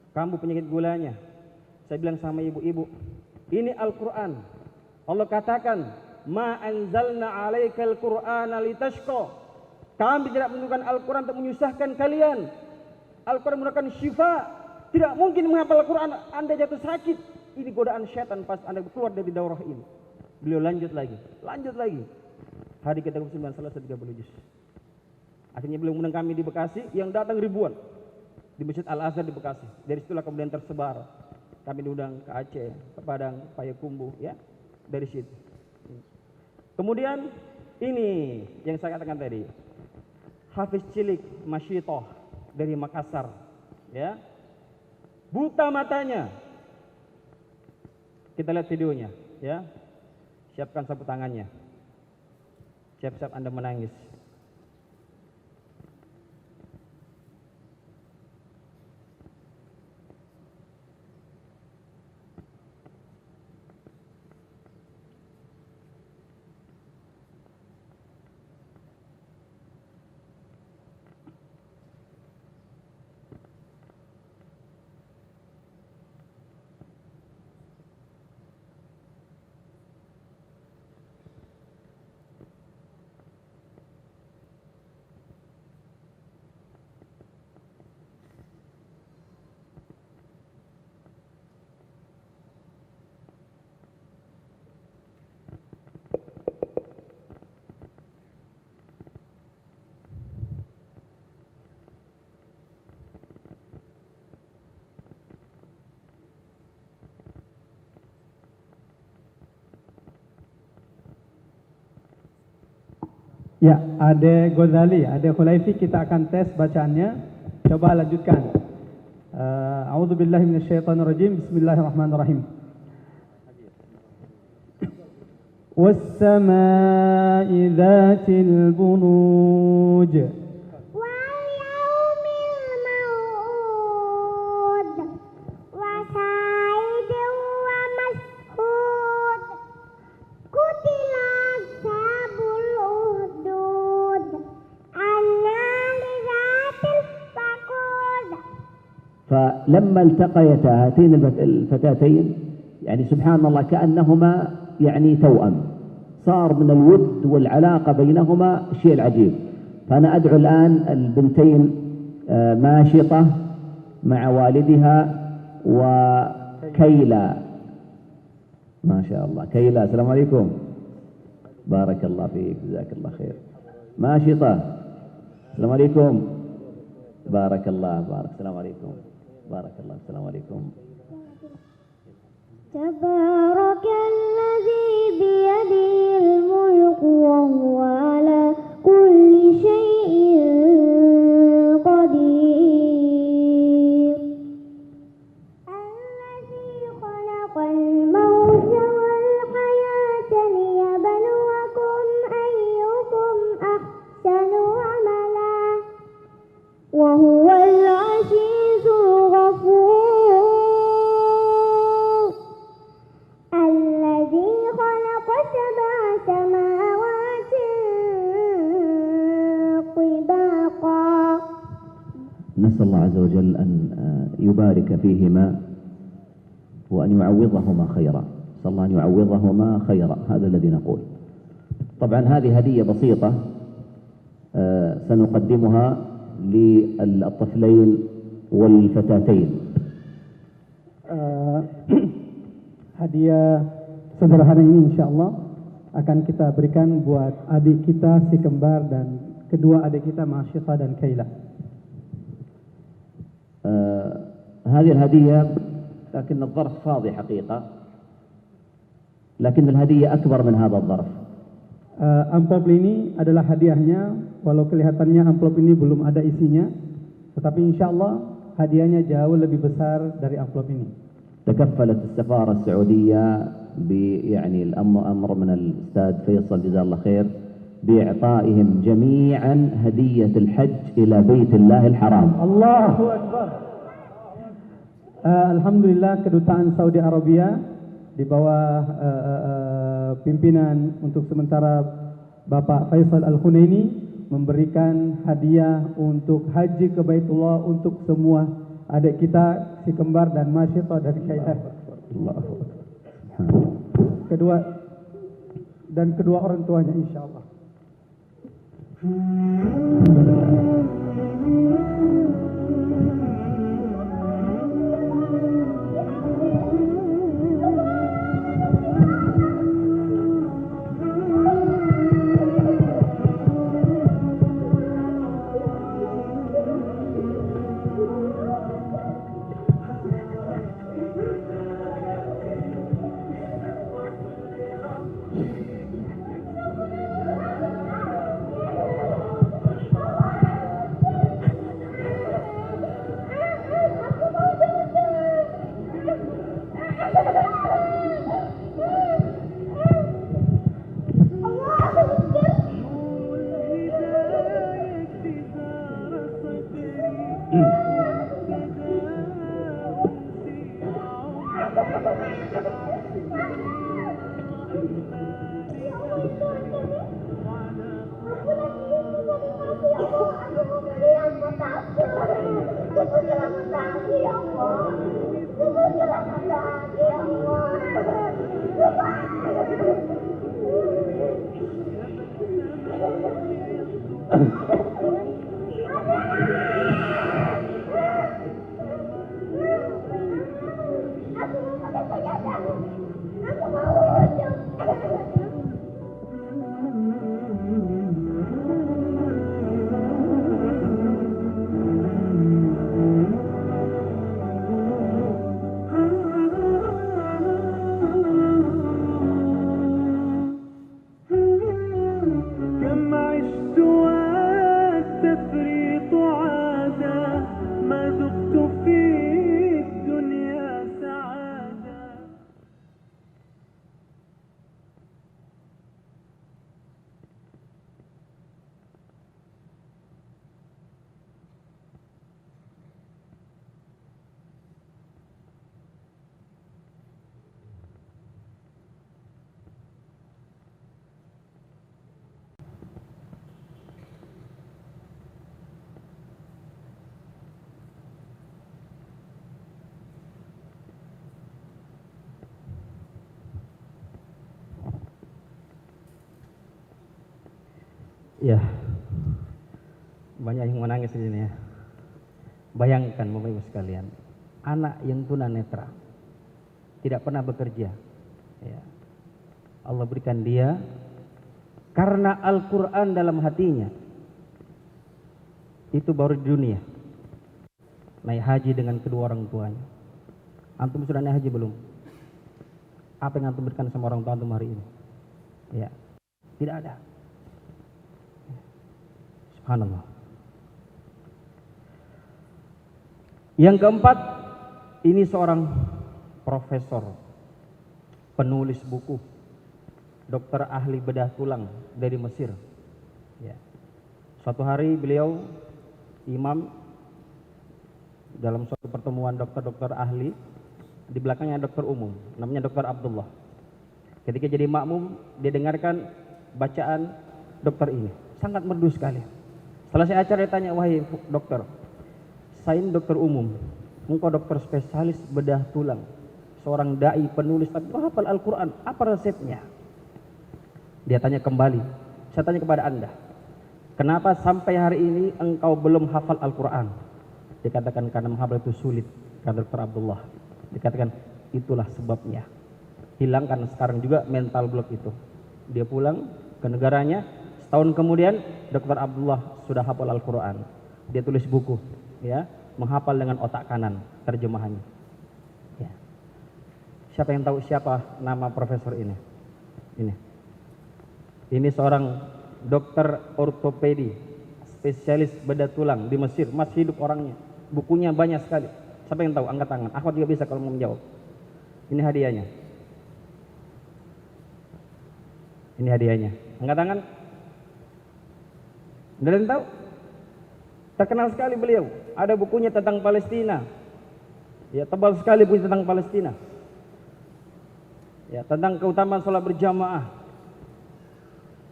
Kambuh penyakit gulanya. Saya bilang sama ibu-ibu, ini Al-Quran. Allah katakan, ma anzalna alaikal Qur'ana litashqa. Kami tidak menurunkan Al-Quran untuk menyusahkan kalian. Al-Quran merupakan syifa. Tidak mungkin menghafal Al-Quran Anda jatuh sakit. Ini godaan syaitan pas Anda keluar dari daurah ini. Beliau lanjut lagi. Hari ke-39 selesai 30 juz. Akhirnya beliau mengundang kami di Bekasi, yang datang ribuan. Di Masjid Al-Azhar di Bekasi. Dari situlah kemudian tersebar. Kami diundang ke Aceh, ke Padang, Payakumbuh, ya, dari situ. Kemudian ini yang saya katakan tadi, Hafiz cilik Masyitoh dari Makassar, ya, buta matanya. Kita lihat videonya, ya. Siapkan sapu tangannya. Siap-siap Anda menangis. Ya, Ade Ghazali, Ade Khulaifi, kita akan tes bacaannya. Coba lanjutkan. A'udzubillahi minasyaitonirrajim. Bismillahirrahmanirrahim. Was-samaa'i dzatil buruj. واليوم الموعود وشاهد ومشهود قتل أصحاب الأخدود النار ذات الوقود. فلما التقيتا هاتين الفتاتين يعني سبحان الله كأنهما يعني توأم، صار من الود والعلاقة بينهما الشيء العجيب. فأنا أدعو الآن البنتين ماشطة مع والدها وكيلا، ما شاء الله كيلا، السلام عليكم، بارك الله فيك، جزاك الله خير. ماشطة، السلام عليكم، بارك الله، بارك، السلام عليكم، بارك الله، السلام عليكم. تبارك الذي بيده الملك وهو على كل شيء قدير. الذي خلق الموت والحياة ليبلوكم أيكم أحسن عملا وهو العزيز الغفور. الذي خلق سبع سماوات طباقا. نسأل الله عز وجل أن يبارك فيهما وأن يعوضهما خيرا، نسأل الله أن يعوضهما خيرا، هذا الذي نقول. طبعا هذه هدية بسيطة سنقدمها للطفلين والفتاتين. Hadiah sederhana ini insya Allah akan kita berikan buat adik kita si kembar dan kedua adik kita Masyitah dan Kaila. هذه الهدية لكن الظرف فاضي حقيقة، لكن الهدية أكبر من هذا الظرف. Amplop ini adalah hadiahnya, walau kelihatannya amplop ini belum ada isinya, tetapi insya Allah hadiahnya jauh lebih besar dari amplop ini. تكفلت السفارة السعودية يعني الأمر من الأستاذ فيصل جزاه الله خير بإعطائهم جميعا هدية الحج إلى بيت الله الحرام. Allahu Akbar. Alhamdulillah kedutaan Saudi Arabia di bawah pimpinan untuk sementara Bapak Faisal Al-Hunaini memberikan hadiah untuk haji ke Baitullah untuk semua adik kita si kembar dan Masyitah dari Kaila. Kedua orang tuanya insyaallah. Ya, banyak yang menangis di sini ya. Bayangkan Bapak Ibu sekalian, anak yang tunanetra, tidak pernah bekerja. Ya. Allah berikan dia karena Al-Quran dalam hatinya. Itu baru di dunia. Naik haji dengan kedua orang tuanya. Antum sudah naik haji belum? Apa yang antum berikan sama orang tua antum hari ini? Ya, tidak ada. Subhanallah. Yang keempat, ini seorang profesor, penulis buku, dokter ahli bedah tulang dari Mesir. Ya. Suatu hari beliau imam dalam suatu pertemuan dokter-dokter ahli, di belakangnya dokter umum, namanya dokter Abdullah. Ketika jadi makmum, dia dengarkan bacaan dokter ini, sangat merdu sekali. Selesai acara dia tanya, wahai dokter, saya ini dokter umum, engkau dokter spesialis bedah tulang, seorang dai penulis, tapi kau hafal Al-Quran, apa resepnya? Dia tanya kembali, saya tanya kepada anda, kenapa sampai hari ini engkau belum hafal Al-Quran? Dikatakan karena menghafal itu sulit, kata dokter Abdullah. Dikatakan itulah sebabnya. Hilangkan sekarang juga mental block itu. Dia pulang ke negaranya, setahun kemudian dokter Abdullah sudah hafal Al-Quran. Dia tulis buku, ya, menghafal dengan otak kanan terjemahannya. Ya. Siapa yang tahu siapa nama profesor ini? Ini seorang dokter ortopedi, spesialis bedah tulang di Mesir, masih hidup orangnya. Bukunya banyak sekali. Siapa yang tahu? Angkat tangan. Akhwat juga bisa kalau mau menjawab. Ini hadiahnya. Ini hadiahnya. Angkat tangan. Nggak ada yang tahu? Terkenal sekali beliau. Ada bukunya tentang Palestina. Ya, tebal sekali buku tentang Palestina. Ya, tentang keutamaan sholat berjamaah.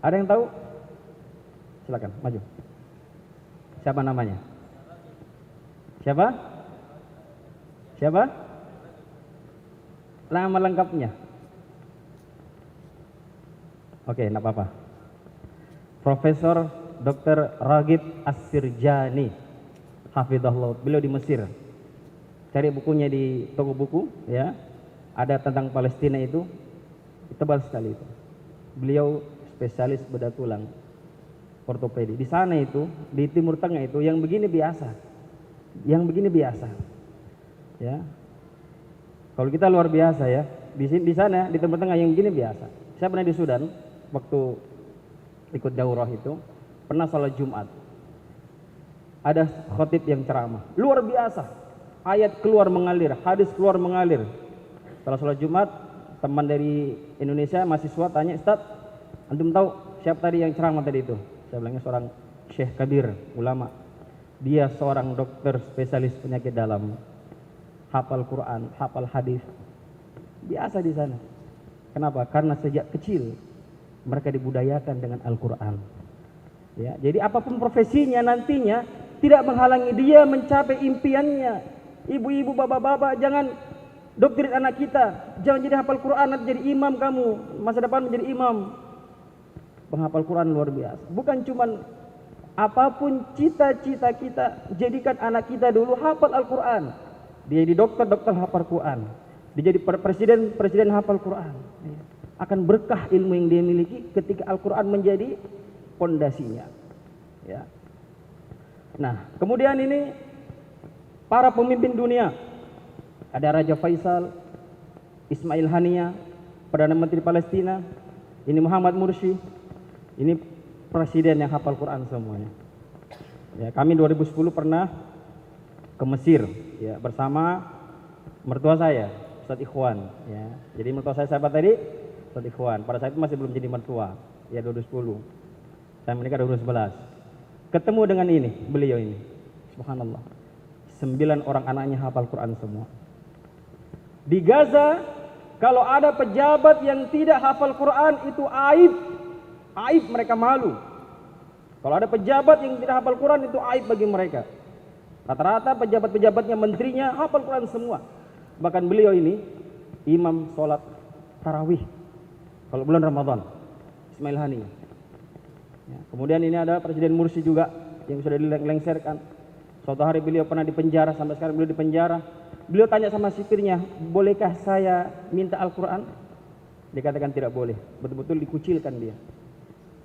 Ada yang tahu? Silakan, maju. Siapa namanya? Siapa? Siapa? Nama lengkapnya. Oke, enggak apa-apa. Profesor Dr. Raghib As-Sirjani, hafizahullah. Beliau di Mesir. Cari bukunya di toko buku, ya. Ada tentang Palestina itu, tebal sekali itu. Beliau spesialis bedah tulang, ortopedi. Di sana itu, di Timur Tengah itu, yang begini biasa. Yang begini biasa. Ya. Kalau kita luar biasa ya. Di sana, di Timur Tengah yang begini biasa. Saya pernah di Sudan, waktu ikut daurah itu, pernah salat Jumat. Ada khotib yang ceramah, luar biasa. Ayat keluar mengalir, hadis keluar mengalir. Setelah salat Jumat, teman dari Indonesia, mahasiswa tanya, Ustaz, antum tahu siapa tadi yang ceramah tadi itu? Saya bilangnya seorang Syekh Kabir, ulama. Dia seorang dokter spesialis penyakit dalam, hafal Quran, hafal hadis. Biasa di sana. Kenapa? Karena sejak kecil mereka dibudayakan dengan Al-Quran. Ya, jadi apapun profesinya nantinya tidak menghalangi dia mencapai impiannya. Ibu-ibu, bapak-bapak, jangan doktrin anak kita. Jangan jadi hafal Quran, nanti jadi imam kamu. Masa depan menjadi imam. Penghafal Quran luar biasa. Bukan cuman apapun cita-cita kita, jadikan anak kita dulu hafal Al-Quran. Dia jadi dokter hafal Quran. Dia jadi presiden hafal Quran. Akan berkah ilmu yang dia miliki ketika Al-Quran menjadi pondasinya. Ya. Nah, kemudian ini para pemimpin dunia. Ada Raja Faisal, Ismail Haniyah, Perdana Menteri Palestina, ini Muhammad Mursi, ini presiden yang hafal Quran semuanya. Ya, kami 2010 pernah ke Mesir, ya, bersama mertua saya, Ustadz Ikhwan. Ya. Jadi mertua saya siapa tadi? Ustadz Ikhwan. Pada saat itu masih belum jadi mertua, ya 2010. Saya menikah 2011. Ketemu dengan ini, beliau ini. Subhanallah. 9 orang anaknya hafal Quran semua. Di Gaza, kalau ada pejabat yang tidak hafal Quran, itu aib. Aib, mereka malu. Kalau ada pejabat yang tidak hafal Quran, itu aib bagi mereka. Rata-rata pejabat-pejabatnya, menterinya hafal Quran semua. Bahkan beliau ini imam sholat tarawih kalau bulan Ramadan, Ismail Haniyah. Ya, kemudian ini ada Presiden Mursi juga yang sudah dilengserkan. Suatu hari beliau pernah dipenjara, sampai sekarang beliau dipenjara. Beliau tanya sama sipirnya, bolehkah saya minta Al-Quran? Dikatakan tidak boleh, betul-betul dikucilkan dia.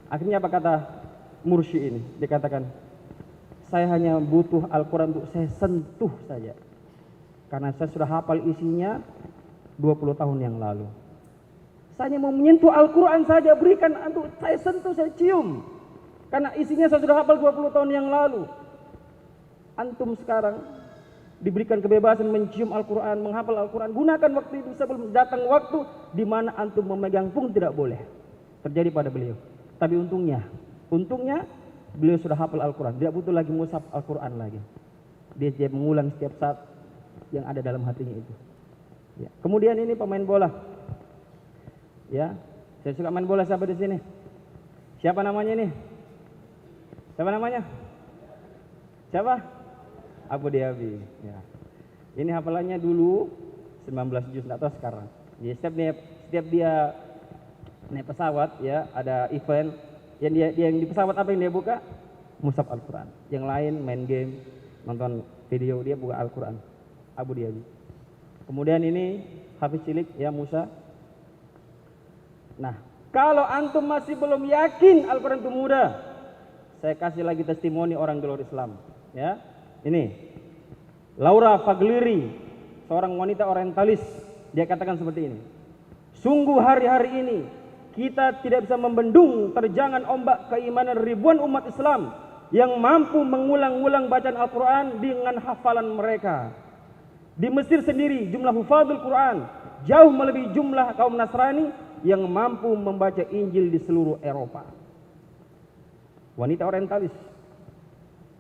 Akhirnya apa kata Mursi ini? Dikatakan, saya hanya butuh Al-Quran untuk saya sentuh saja. Karena saya sudah hafal isinya 20 tahun yang lalu. Saya hanya mau menyentuh Al-Quran saja, berikan untuk saya sentuh, saya cium. Karena isinya saya sudah hafal 20 tahun yang lalu. Antum sekarang diberikan kebebasan mencium Al-Quran, menghafal Al-Quran. Gunakan waktu itu sebelum datang waktu di mana antum memegang pun tidak boleh. Terjadi pada beliau. Tapi untungnya beliau sudah hafal Al-Quran. Tidak butuh lagi mushaf Al-Quran lagi. Dia mengulang setiap saat yang ada dalam hatinya itu. Ya. Kemudian ini pemain bola. Ya, saya suka main bola. Siapa di sini? Siapa namanya ini? Siapa namanya? Siapa? Abu Dhabi. Ya. Ini hafalannya dulu 19 juz, enggak tahu sekarang. Jadi setiap dia naik pesawat, ya, ada event yang di pesawat, apa yang dia buka? Mushaf Al-Quran. Yang lain main game, nonton video, dia buka Al-Quran. Abu Dhabi. Kemudian ini Hafiz cilik, ya, Musa. Nah, kalau antum masih belum yakin Al-Quran itu mudah, saya kasih lagi testimoni orang di luar Islam, ya. Ini Laura Fagliri, seorang wanita orientalis. Dia katakan seperti ini, sungguh hari-hari ini kita tidak bisa membendung terjangan ombak keimanan ribuan umat Islam yang mampu mengulang-ulang bacaan Al-Quran dengan hafalan mereka. Di Mesir sendiri jumlah hufadzul Quran jauh melebihi jumlah kaum Nasrani yang mampu membaca Injil di seluruh Eropa. Wanita orientalis,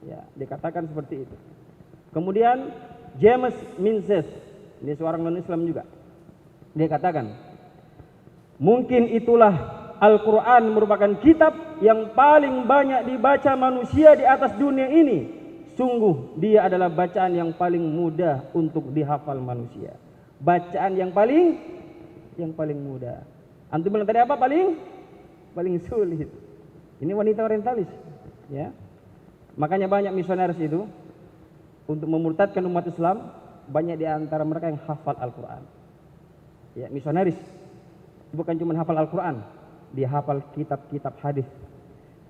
ya, dikatakan seperti itu. Kemudian James Minces, ini seorang non-Islam juga. Dia katakan, mungkin itulah Al-Quran merupakan kitab yang paling banyak dibaca manusia di atas dunia ini. Sungguh dia adalah bacaan yang paling mudah untuk dihafal manusia. Bacaan yang paling mudah. Antum bilang tadi apa? Paling sulit. Ini wanita orientalis, ya. Makanya banyak misionaris itu untuk memurtadkan umat Islam, banyak di antara mereka yang hafal Al-Quran. Ya, misionaris bukan cuma hafal Al-Quran, dia hafal kitab-kitab hadis.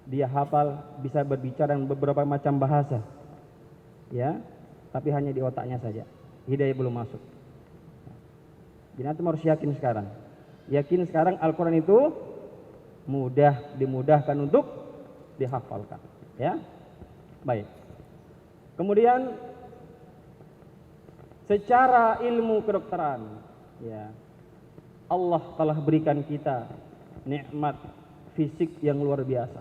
Dia hafal, bisa berbicara dengan beberapa macam bahasa. Ya, tapi hanya di otaknya saja. Hidayah belum masuk. Jadi antum harus yakin sekarang. Yakin sekarang Al-Quran itu dimudahkan untuk dihafalkan, ya. Baik. Kemudian secara ilmu kedokteran, ya, Allah telah berikan kita nikmat fisik yang luar biasa.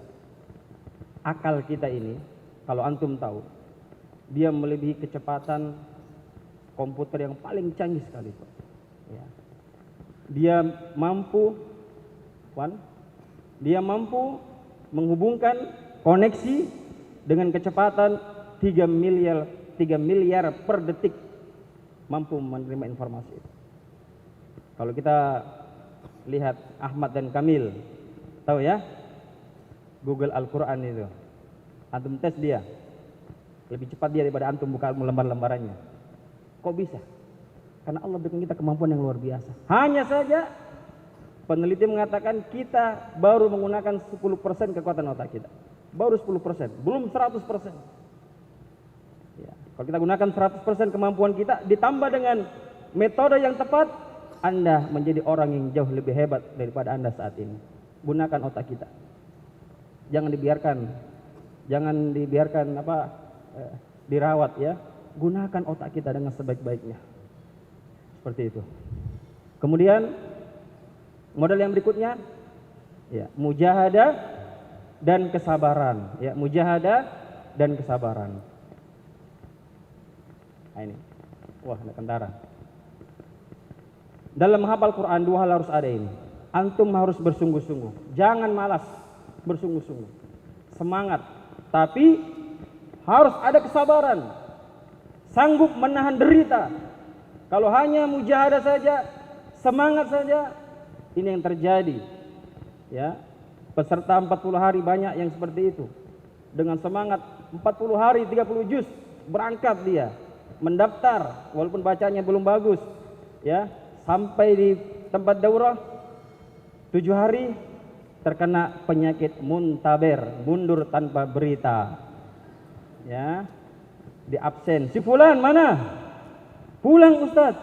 Akal kita ini, kalau antum tahu, dia melebihi kecepatan komputer yang paling canggih sekali, ya. Dia mampu menghubungkan koneksi dengan kecepatan 3 miliar per detik, mampu menerima informasi itu. Kalau kita lihat Ahmad dan Kamil, tahu ya, Google Al-Quran itu, antum tes dia, lebih cepat dia daripada antum buka lembar-lembarannya. Kok bisa? Karena Allah berikan kita kemampuan yang luar biasa. Hanya saja peneliti mengatakan kita baru menggunakan 10% kekuatan otak kita. Baru 10%, belum 100%. Ya, kalau kita gunakan 100% kemampuan kita, ditambah dengan metode yang tepat, Anda menjadi orang yang jauh lebih hebat daripada Anda saat ini. Gunakan otak kita. Jangan dibiarkan dirawat, ya. Gunakan otak kita dengan sebaik-baiknya. Seperti itu. Kemudian model yang berikutnya, ya, mujahadah dan kesabaran, ya, mujahadah dan kesabaran. Nah, ini, wah, ada kentara. Dalam menghafal Quran 2 hal harus ada ini. Antum harus bersungguh-sungguh, jangan malas, bersungguh-sungguh, semangat, tapi harus ada kesabaran, sanggup menahan derita. Kalau hanya mujahadah saja, semangat saja, ini yang terjadi, ya. Peserta 40 hari banyak yang seperti itu. Dengan semangat 40 hari 30 juz berangkat dia mendaftar walaupun bacanya belum bagus, ya, sampai di tempat daurah 7 hari terkena penyakit muntaber, mundur tanpa berita, ya, di absen. Si fulan mana? Pulang Ustaz.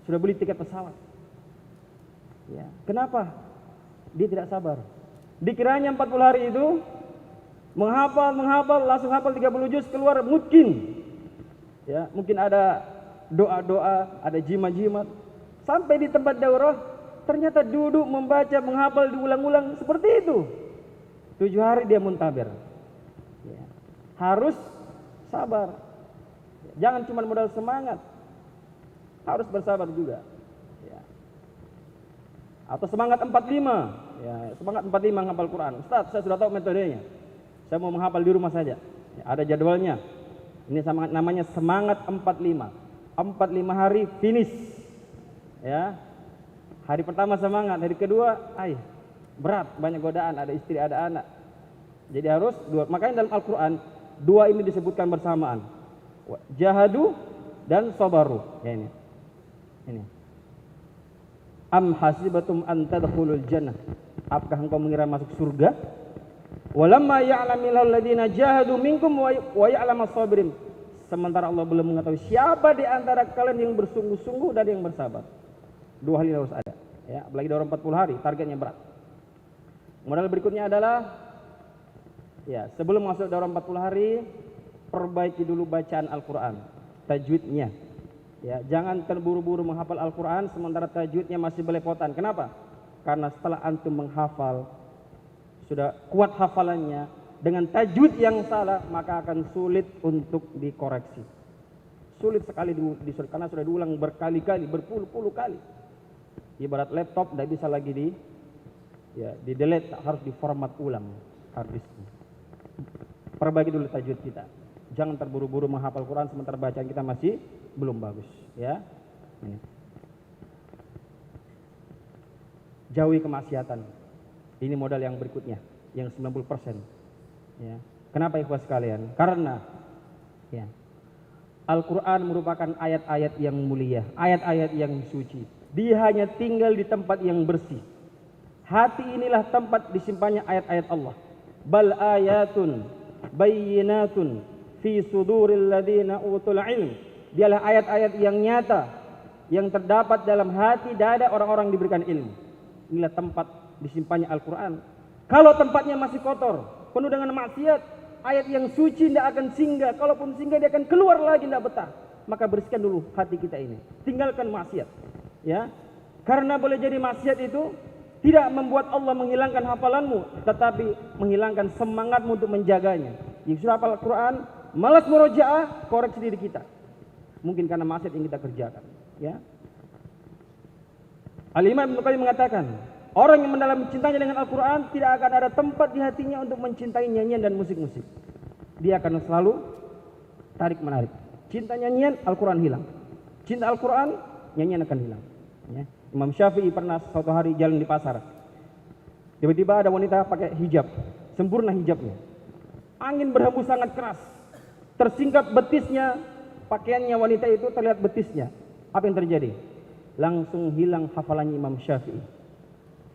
Sudah beli tiket pesawat. Ya, kenapa? Dia tidak sabar. Dikiranya 40 hari itu menghafal, langsung hafal 30 juz keluar mungkin. Ya, mungkin ada doa-doa, ada jimat-jimat. Sampai di tempat daurah ternyata duduk membaca, menghafal diulang-ulang seperti itu. 7 hari dia muntaber. Ya, harus sabar. Jangan cuma modal semangat. Harus bersabar juga. Ya. Atau semangat 45. Ya, semangat 45 menghafal Quran. Ustaz, saya sudah tahu metodenya. Saya mau menghafal di rumah saja. Ya, ada jadwalnya. Ini namanya semangat 45. 45 hari finish. Ya. Hari pertama semangat, hari kedua, berat, banyak godaan, ada istri, ada anak. Jadi harus dua. Makanya dalam Al-Quran, dua ini disebutkan bersamaan. Jahadu dan sabaru. Ya ini. Ini. Am hasibatum an tadkhulul jannah. Apakah engkau mengira masuk surga? Walamma ya'lamil ladzina jahadu minkum wa ya'lamas sabirin. Sementara Allah belum mengetahui siapa di antara kalian yang bersungguh-sungguh dan yang bersabar. Dua hal ini harus ada. Ya, apalagi dalam 40 hari, targetnya berat. Modal berikutnya adalah, ya, sebelum masuk dalam 40 hari, perbaiki dulu bacaan Al-Quran, tajwidnya. Ya, jangan terburu-buru menghafal Al-Quran sementara tajwidnya masih belepotan. Kenapa? Karena setelah antum menghafal, sudah kuat hafalannya, dengan tajwid yang salah, maka akan sulit untuk dikoreksi. Sulit sekali karena sudah diulang berkali-kali, berpuluh-puluh kali. Ibarat laptop tidak bisa lagi di delete, harus diformat ulang hard disknya. Perbaiki dulu tajwid kita. Jangan terburu-buru menghafal Quran sementara bacaan kita masih belum bagus, ya. Ini. Jauhi kemaksiatan. Ini modal yang berikutnya, yang 90%. Ya. Kenapa ikhwas sekalian? Karena ya, Al-Quran merupakan ayat-ayat yang mulia, ayat-ayat yang suci. Dia hanya tinggal di tempat yang bersih. Hati inilah tempat disimpannya ayat-ayat Allah. Bal ayatun bayyinatun fi suduril ladzina utul ilm. Dialah ayat-ayat yang nyata yang terdapat dalam hati dada orang-orang diberikan ilmu. Inilah tempat disimpannya Al-Quran. Kalau tempatnya masih kotor, penuh dengan maksiat, ayat yang suci tidak akan singgah. Kalaupun singgah dia akan keluar lagi, tidak betah. Maka bersihkan dulu hati kita ini. Tinggalkan maksiat. Ya, karena boleh jadi maksiat itu tidak membuat Allah menghilangkan hafalanmu, tetapi menghilangkan semangatmu untuk menjaganya. Jika sudah hafal Al-Quran, malas murojaah, koreksi diri kita. Mungkin karena maksiat yang kita kerjakan. Ya. Al-Imam Ibnu Qayyim mengatakan, orang yang mendalami cintanya dengan Al-Quran tidak akan ada tempat di hatinya untuk mencintai nyanyian dan musik-musik. Dia akan selalu tarik-menarik. Cinta nyanyian, Al-Quran hilang. Cinta Al-Quran, nyanyian akan hilang. Ya. Imam Syafi'i pernah suatu hari jalan di pasar. Tiba-tiba ada wanita pakai hijab, sempurna hijabnya. Angin berhembus sangat keras, tersingkap betisnya, pakaiannya wanita itu terlihat betisnya. Apa yang terjadi? Langsung hilang hafalannya Imam Syafi'i.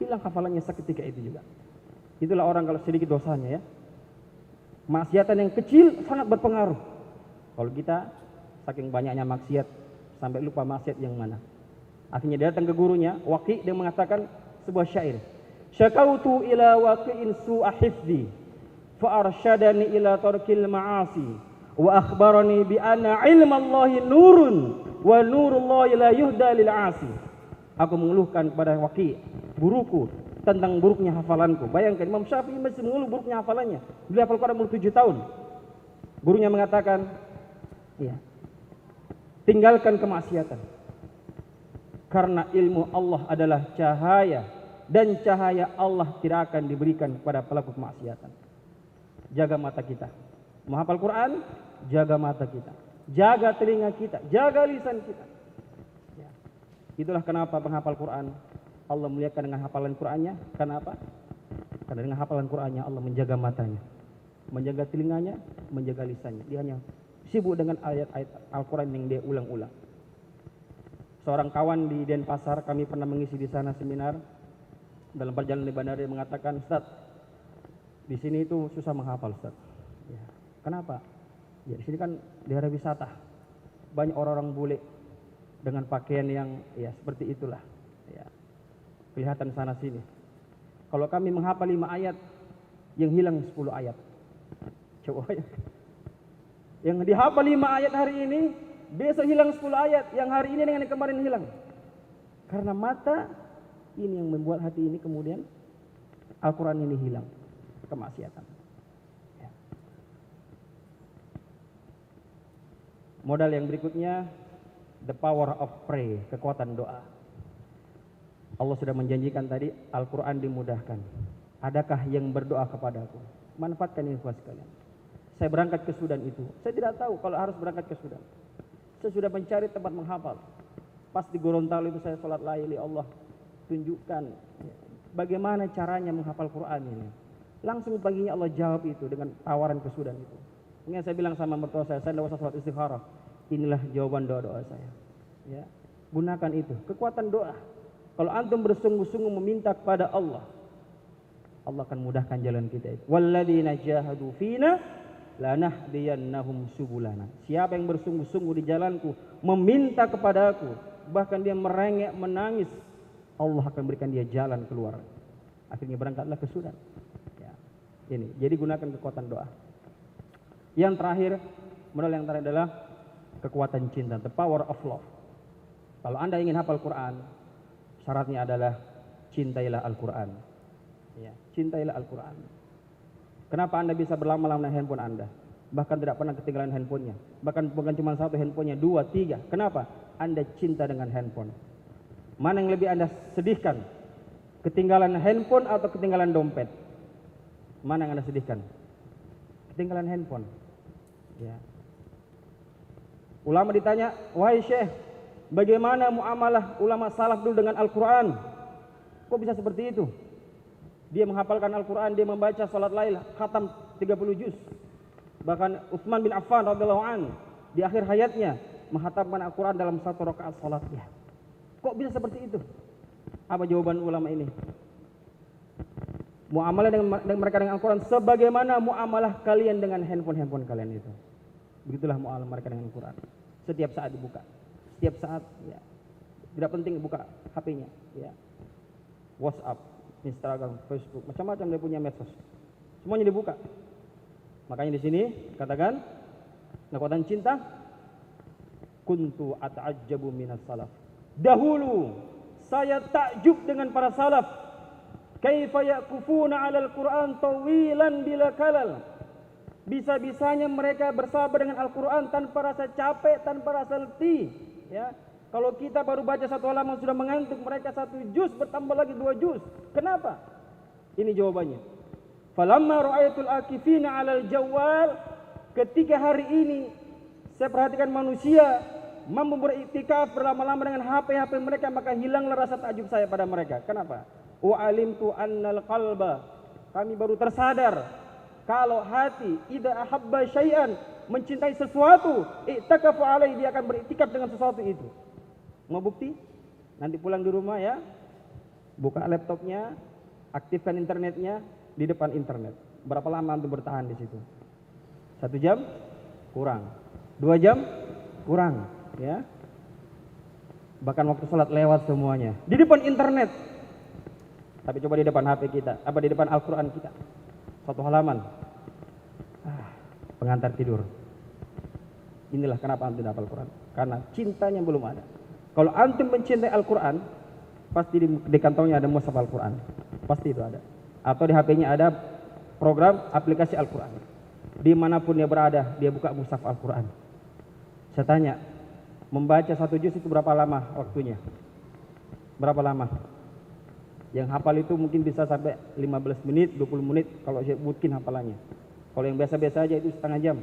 Hilang hafalannya seketika itu juga. Itulah orang kalau sedikit dosanya, ya. Maksiatan yang kecil sangat berpengaruh. Kalau kita saking banyaknya maksiat sampai lupa maksiat yang mana. Akhirnya dia datang ke gurunya, Waqi', dia mengatakan sebuah syair. Syakautu ila waqi'in su'a hifdhi fa arsyadani ila tarkil ma'asi wa akhbarani bi anna ilmallahi nurun wa nurullahi la yuhda lil 'asi. Aku mengeluhkan kepada Waqi', guruku, tentang buruknya hafalanku. Bayangkan Imam Syafi'i masih mengeluh buruknya hafalannya. Beliau hafal Quran umur 7 tahun. Gurunya mengatakan, ya, tinggalkan kemaksiatan. Karena ilmu Allah adalah cahaya, dan cahaya Allah tidak akan diberikan kepada pelaku kemaksiatan. Jaga mata kita. Menghafal Quran, jaga mata kita. Jaga telinga kita, jaga lisan kita. Ya. Itulah kenapa penghafal Quran Allah muliakan dengan hafalan Qurannya. Kenapa? Karena dengan hafalan Qur'annya Allah menjaga matanya, menjaga telinganya, menjaga lisannya. Dia hanya sibuk dengan ayat-ayat Al-Quran yang dia ulang-ulang. Seorang kawan di Denpasar, kami pernah mengisi di sana seminar. Dalam perjalanan di bandara dia mengatakan, Ustaz, di sini itu susah menghafal, Ustaz. Ya. Kenapa? Ya di sini kan daerah wisata, banyak orang-orang bule dengan pakaian yang ya seperti itulah. Ya. Kelihatan sana sini. Kalau kami menghafal 5 ayat, yang hilang 10 ayat. Coba ya. Yang dihafal 5 ayat hari ini, besok hilang 10 ayat. Yang hari ini dengan yang kemarin hilang. Karena mata ini yang membuat hati ini kemudian Al-Quran ini hilang. Kemaksiatan. Ya. Modal yang berikutnya, the power of prayer, kekuatan doa. Allah sudah menjanjikan tadi, Al-Quran dimudahkan. Adakah yang berdoa kepadaku? Manfaatkan info sekalian. Saya berangkat ke Sudan itu. Saya tidak tahu kalau harus berangkat ke Sudan. Saya sudah mencari tempat menghafal. Pas di Gorontalo itu saya sholat la ilaha illallah. Allah tunjukkan bagaimana caranya menghafal Quran ini. Langsung paginya Allah jawab itu dengan tawaran ke Sudan itu. Kemudian saya bilang sama mertua saya tidak usah sholat istikharah. Inilah jawaban doa-doa saya. Ya, gunakan itu, kekuatan doa. Kalau antum bersungguh-sungguh meminta kepada Allah, Allah akan mudahkan jalan kita itu. Walladzina jahadu fina lanahdiyannahum subulana. Siapa yang bersungguh-sungguh di jalanku, meminta kepadaku, bahkan dia merengek menangis, Allah akan berikan dia jalan keluar. Akhirnya berangkatlah ke Sudan. Ya. Ini, jadi gunakan kekuatan doa. Yang terakhir, modal yang terakhir adalah kekuatan cinta, the power of love. Kalau Anda ingin hafal Quran, syaratnya adalah cintailah Al-Quran. Ya, cintailah Al-Quran. Kenapa Anda bisa berlama-lama dengan handphone Anda? Bahkan tidak pernah ketinggalan handphonenya. Bahkan bukan cuma satu handphonenya, 2, 3. Kenapa? Anda cinta dengan handphone. Mana yang lebih Anda sedihkan? Ketinggalan handphone atau ketinggalan dompet? Mana yang Anda sedihkan? Ketinggalan handphone. Ya. Ulama ditanya, wahai Syekh, bagaimana muamalah ulama salaf dulu dengan Al-Quran? Kok bisa seperti itu? Dia menghafalkan Al-Quran, dia membaca salat lail, khatam 30 juz. Bahkan Utsman bin Affan radhiyallahu an di akhir hayatnya menghatamkan Al-Quran dalam 1 rakaat salatnya. Kok bisa seperti itu? Apa jawaban ulama ini? Muamalah dengan mereka dengan Al-Quran sebagaimana muamalah kalian dengan handphone kalian itu. Begitulah muamalah mereka dengan Al-Quran. Setiap saat dibuka. Setiap saat, ya. Tidak penting buka HP-nya, ya. WhatsApp, Instagram, Facebook, macam-macam dia punya medsos. Semuanya dibuka. Makanya di sini katakan kekuatan cinta, kuntu ata'ajjabu minas salaf. Dahulu saya takjub dengan para salaf. Kaifa yakufuna 'alal Qur'an tawilan bila kalal. Bisa-bisanya mereka bersabar dengan Al-Quran tanpa rasa capek, tanpa rasa letih. Ya. Kalau kita baru baca 1 halaman sudah mengantuk, mereka 1 juz bertambah lagi 2 juz. Kenapa? Ini jawabannya. Falamma ra'aitul akifina 'alal jawal, ketika hari ini saya perhatikan manusia mampu beriktikaf berlama-lama dengan HP mereka, maka hilanglah rasa takjub saya pada mereka. Kenapa? Wa alimtu annal qalba, kami baru tersadar kalau hati idza ahabba syai'an, mencintai sesuatu, i'takafu alaihi, dia akan beriktikaf dengan sesuatu itu. Mau bukti? Nanti pulang di rumah ya, buka laptopnya, aktifkan internetnya, di depan internet. Berapa lama antum bertahan di situ? 1 jam? Kurang. 2 jam? Kurang. Ya. Bahkan waktu sholat lewat semuanya. Di depan internet. Tapi coba di depan HP kita, di depan Al-Quran kita. 1 halaman. Pengantar tidur. Inilah kenapa antum hafal Al-Quran. Karena cintanya belum ada. Kalau antum mencintai Al-Quran, pasti di kantongnya ada mushaf Al-Quran. Pasti itu ada. Atau di HP-nya ada program aplikasi Al-Quran. Dimanapun dia berada, dia buka mushaf Al-Quran. Saya tanya, membaca 1 juz itu berapa lama waktunya? Berapa lama? Yang hafal itu mungkin bisa sampai 15 menit, 20 menit kalau mungkin hafalannya. Kalau yang biasa-biasa aja itu setengah jam.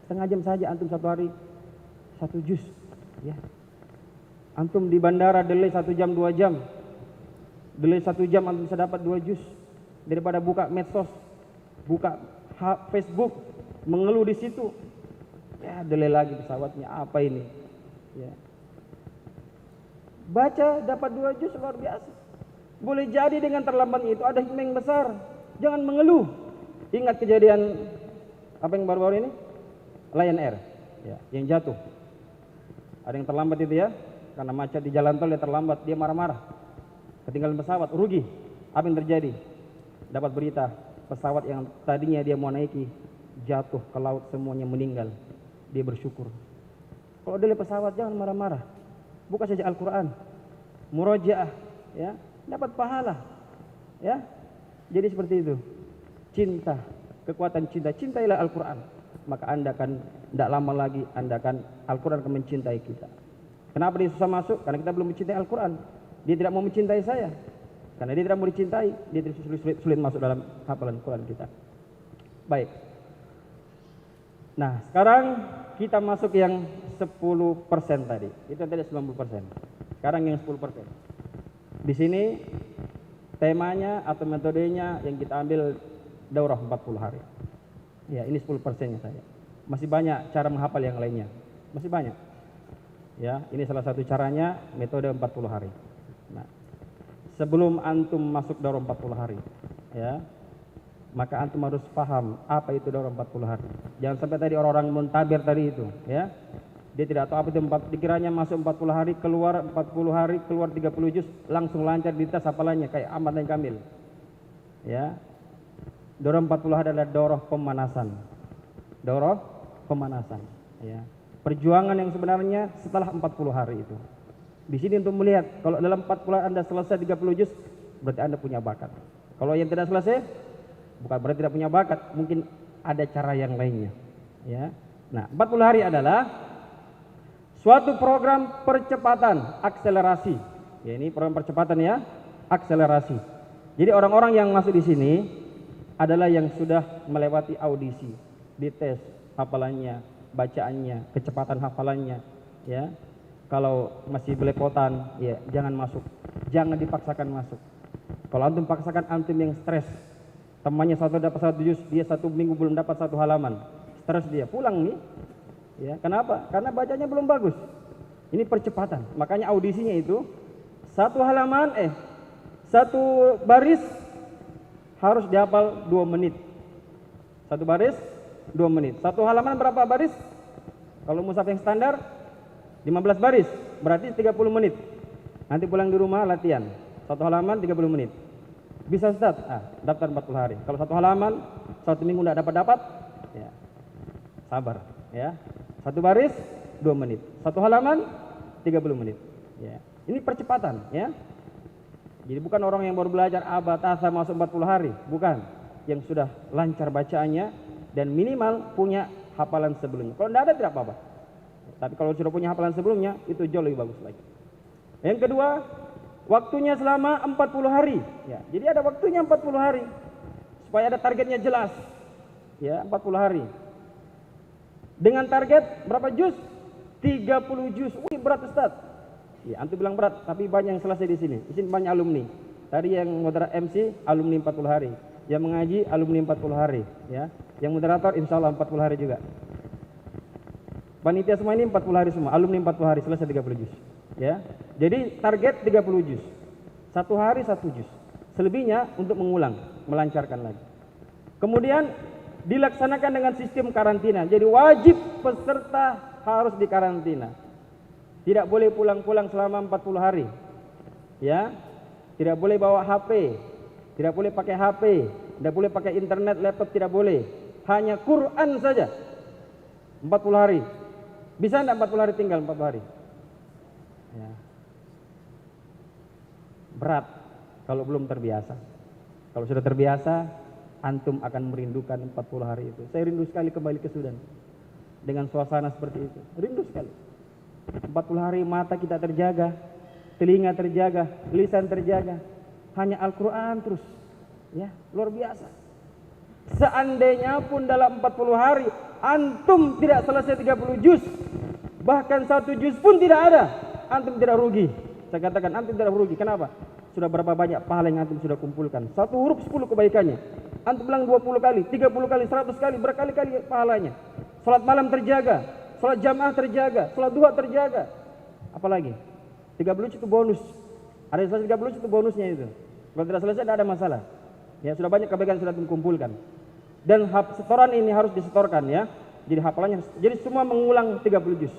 Setengah jam saja antum 1 hari 1 juz. Ya. Antum di bandara delay 1 jam 2 jam. Delay 1 jam antum bisa dapat 2 juz. daripada buka medsos, buka Facebook, mengeluh di situ. Ya, delay lagi pesawatnya, apa ini? Ya. Baca dapat 2 juz luar biasa. Boleh jadi dengan terlambatnya itu ada hikmah yang besar. Jangan mengeluh. Ingat kejadian apa yang baru-baru ini? Lion Air, ya, yang jatuh. Ada yang terlambat itu ya, karena macet di jalan tol dia terlambat, dia marah-marah. Ketinggalan pesawat, rugi. Apa yang terjadi? Dapat berita, pesawat yang tadinya dia mau naiki jatuh ke laut, semuanya meninggal. Dia bersyukur. Kalau dia lihat pesawat jangan marah-marah. Buka saja Al-Qur'an. Murojaah, ya, dapat pahala. Ya. Jadi seperti itu. Cinta, kekuatan cinta, cintailah Al-Qur'an. Maka Anda akan tidak lama lagi Al-Qur'an akan mencintai kita. Kenapa dia susah masuk? Karena kita belum mencintai Al-Qur'an. Dia tidak mau mencintai saya. Karena dia tidak mau dicintai, dia sulit masuk dalam hafalan Quran kita. Baik. Nah, sekarang kita masuk yang 10% tadi. Itu tadi 90%. Sekarang yang 10%. Di sini temanya atau metodenya yang kita ambil daurah 40 hari. Ya, ini 10%-nya saya. Masih banyak cara menghafal yang lainnya. Masih banyak. Ya, ini salah satu caranya, metode 40 hari. Nah, sebelum antum masuk daurah 40 hari, ya, maka antum harus paham apa itu daurah 40 hari. Jangan sampai tadi orang-orang muntabir tadi itu, ya. Dia tidak tahu apa itu dikiranya masuk 40 hari, keluar 40 hari, keluar 30 juz, langsung lancar di tas hafalannya kayak Ahmad dan Kamil. Ya. Daurah 40 hari adalah daurah pemanasan. Daurah pemanasan, ya. Perjuangan yang sebenarnya setelah 40 hari itu. Di sini untuk melihat kalau dalam 40 hari Anda selesai 30 juz, berarti Anda punya bakat. Kalau yang tidak selesai, bukan berarti tidak punya bakat, mungkin ada cara yang lainnya, ya. Nah, 40 hari adalah suatu program percepatan, akselerasi. Ya, ini program percepatan ya, akselerasi. Jadi orang-orang yang masuk di sini adalah yang sudah melewati audisi, dites hafalannya, bacaannya, kecepatan hafalannya, ya. Kalau masih belepotan, ya jangan masuk, jangan dipaksakan masuk. Kalau antum paksakan, antum yang stres. Temannya satu dapat 1 juz, dia 1 minggu belum dapat 1 halaman, stres dia, pulang nih. Ya, kenapa? Karena bacanya belum bagus. Ini percepatan. Makanya audisinya itu 1 halaman, 1 baris harus dihafal 2 menit. 1 baris 2 menit. 1 halaman berapa baris? Kalau mushaf yang standar 15 baris, berarti 30 menit. Nanti pulang di rumah latihan. 1 halaman 30 menit. Bisa Ustaz? Daftar 40 hari. Kalau 1 halaman 1 minggu tidak dapat, ya sabar, ya. 1 baris 2 menit. 1 halaman 30 menit. Ya. Ini percepatan, ya. Jadi bukan orang yang baru belajar abatasa masuk 40 hari, bukan. Yang sudah lancar bacaannya dan minimal punya hafalan sebelumnya. Kalau tidak ada tidak apa-apa. Tapi kalau sudah punya hafalan sebelumnya, itu jauh lebih bagus lagi. Yang kedua, waktunya selama 40 hari. Ya, jadi ada waktunya 40 hari. Supaya ada targetnya jelas. Ya, 40 hari. Dengan target berapa juz? 30 juz. Wih, berat Ustaz. Ya, antum bilang berat, tapi banyak yang selesai di sini. Di sini banyak alumni. Tadi yang moderator MC, alumni 40 hari. Yang mengaji, alumni 40 hari. Ya. Yang moderator, insya Allah 40 hari juga. Panitia semua ini 40 hari semua, alumni 40 hari selesai 30 juz. Ya. Jadi target 30 juz. 1 hari 1 juz. Selebihnya untuk mengulang, melancarkan lagi. Kemudian dilaksanakan dengan sistem karantina. Jadi wajib peserta harus dikarantina. Tidak boleh pulang-pulang selama 40 hari. Ya. Tidak boleh bawa HP. Tidak boleh pakai HP, tidak boleh pakai internet, laptop tidak boleh. Hanya Quran saja. 40 hari. Bisa enggak 40 hari tinggal 40 hari? Ya. Berat kalau belum terbiasa. Kalau sudah terbiasa, antum akan merindukan 40 hari itu. Saya rindu sekali kembali ke Sudan. Dengan suasana seperti itu. Rindu sekali. 40 hari mata kita terjaga, telinga terjaga, lisan terjaga. Hanya Al-Quran terus. Ya, luar biasa. Seandainya pun dalam 40 hari antum tidak selesai 30 juz, bahkan 1 juz pun tidak ada, antum tidak rugi. Saya katakan antum tidak rugi. Kenapa? sudah berapa banyak pahala yang antum sudah kumpulkan. Satu huruf 10 kebaikannya. Antum bilang 20 kali, 30 kali, 100 kali, berkali-kali pahalanya. Salat malam terjaga, salat jamaah terjaga, salat duha terjaga. Apalagi 30 itu bonus. Ada yang selesai 30 itu bonusnya itu. Kalau tidak selesai tidak ada masalah. Ya, sudah banyak kebaikan sudah kumpulkan. Dan setoran ini harus disetorkan ya. Jadi hafalannya, jadi semua mengulang 30 juz.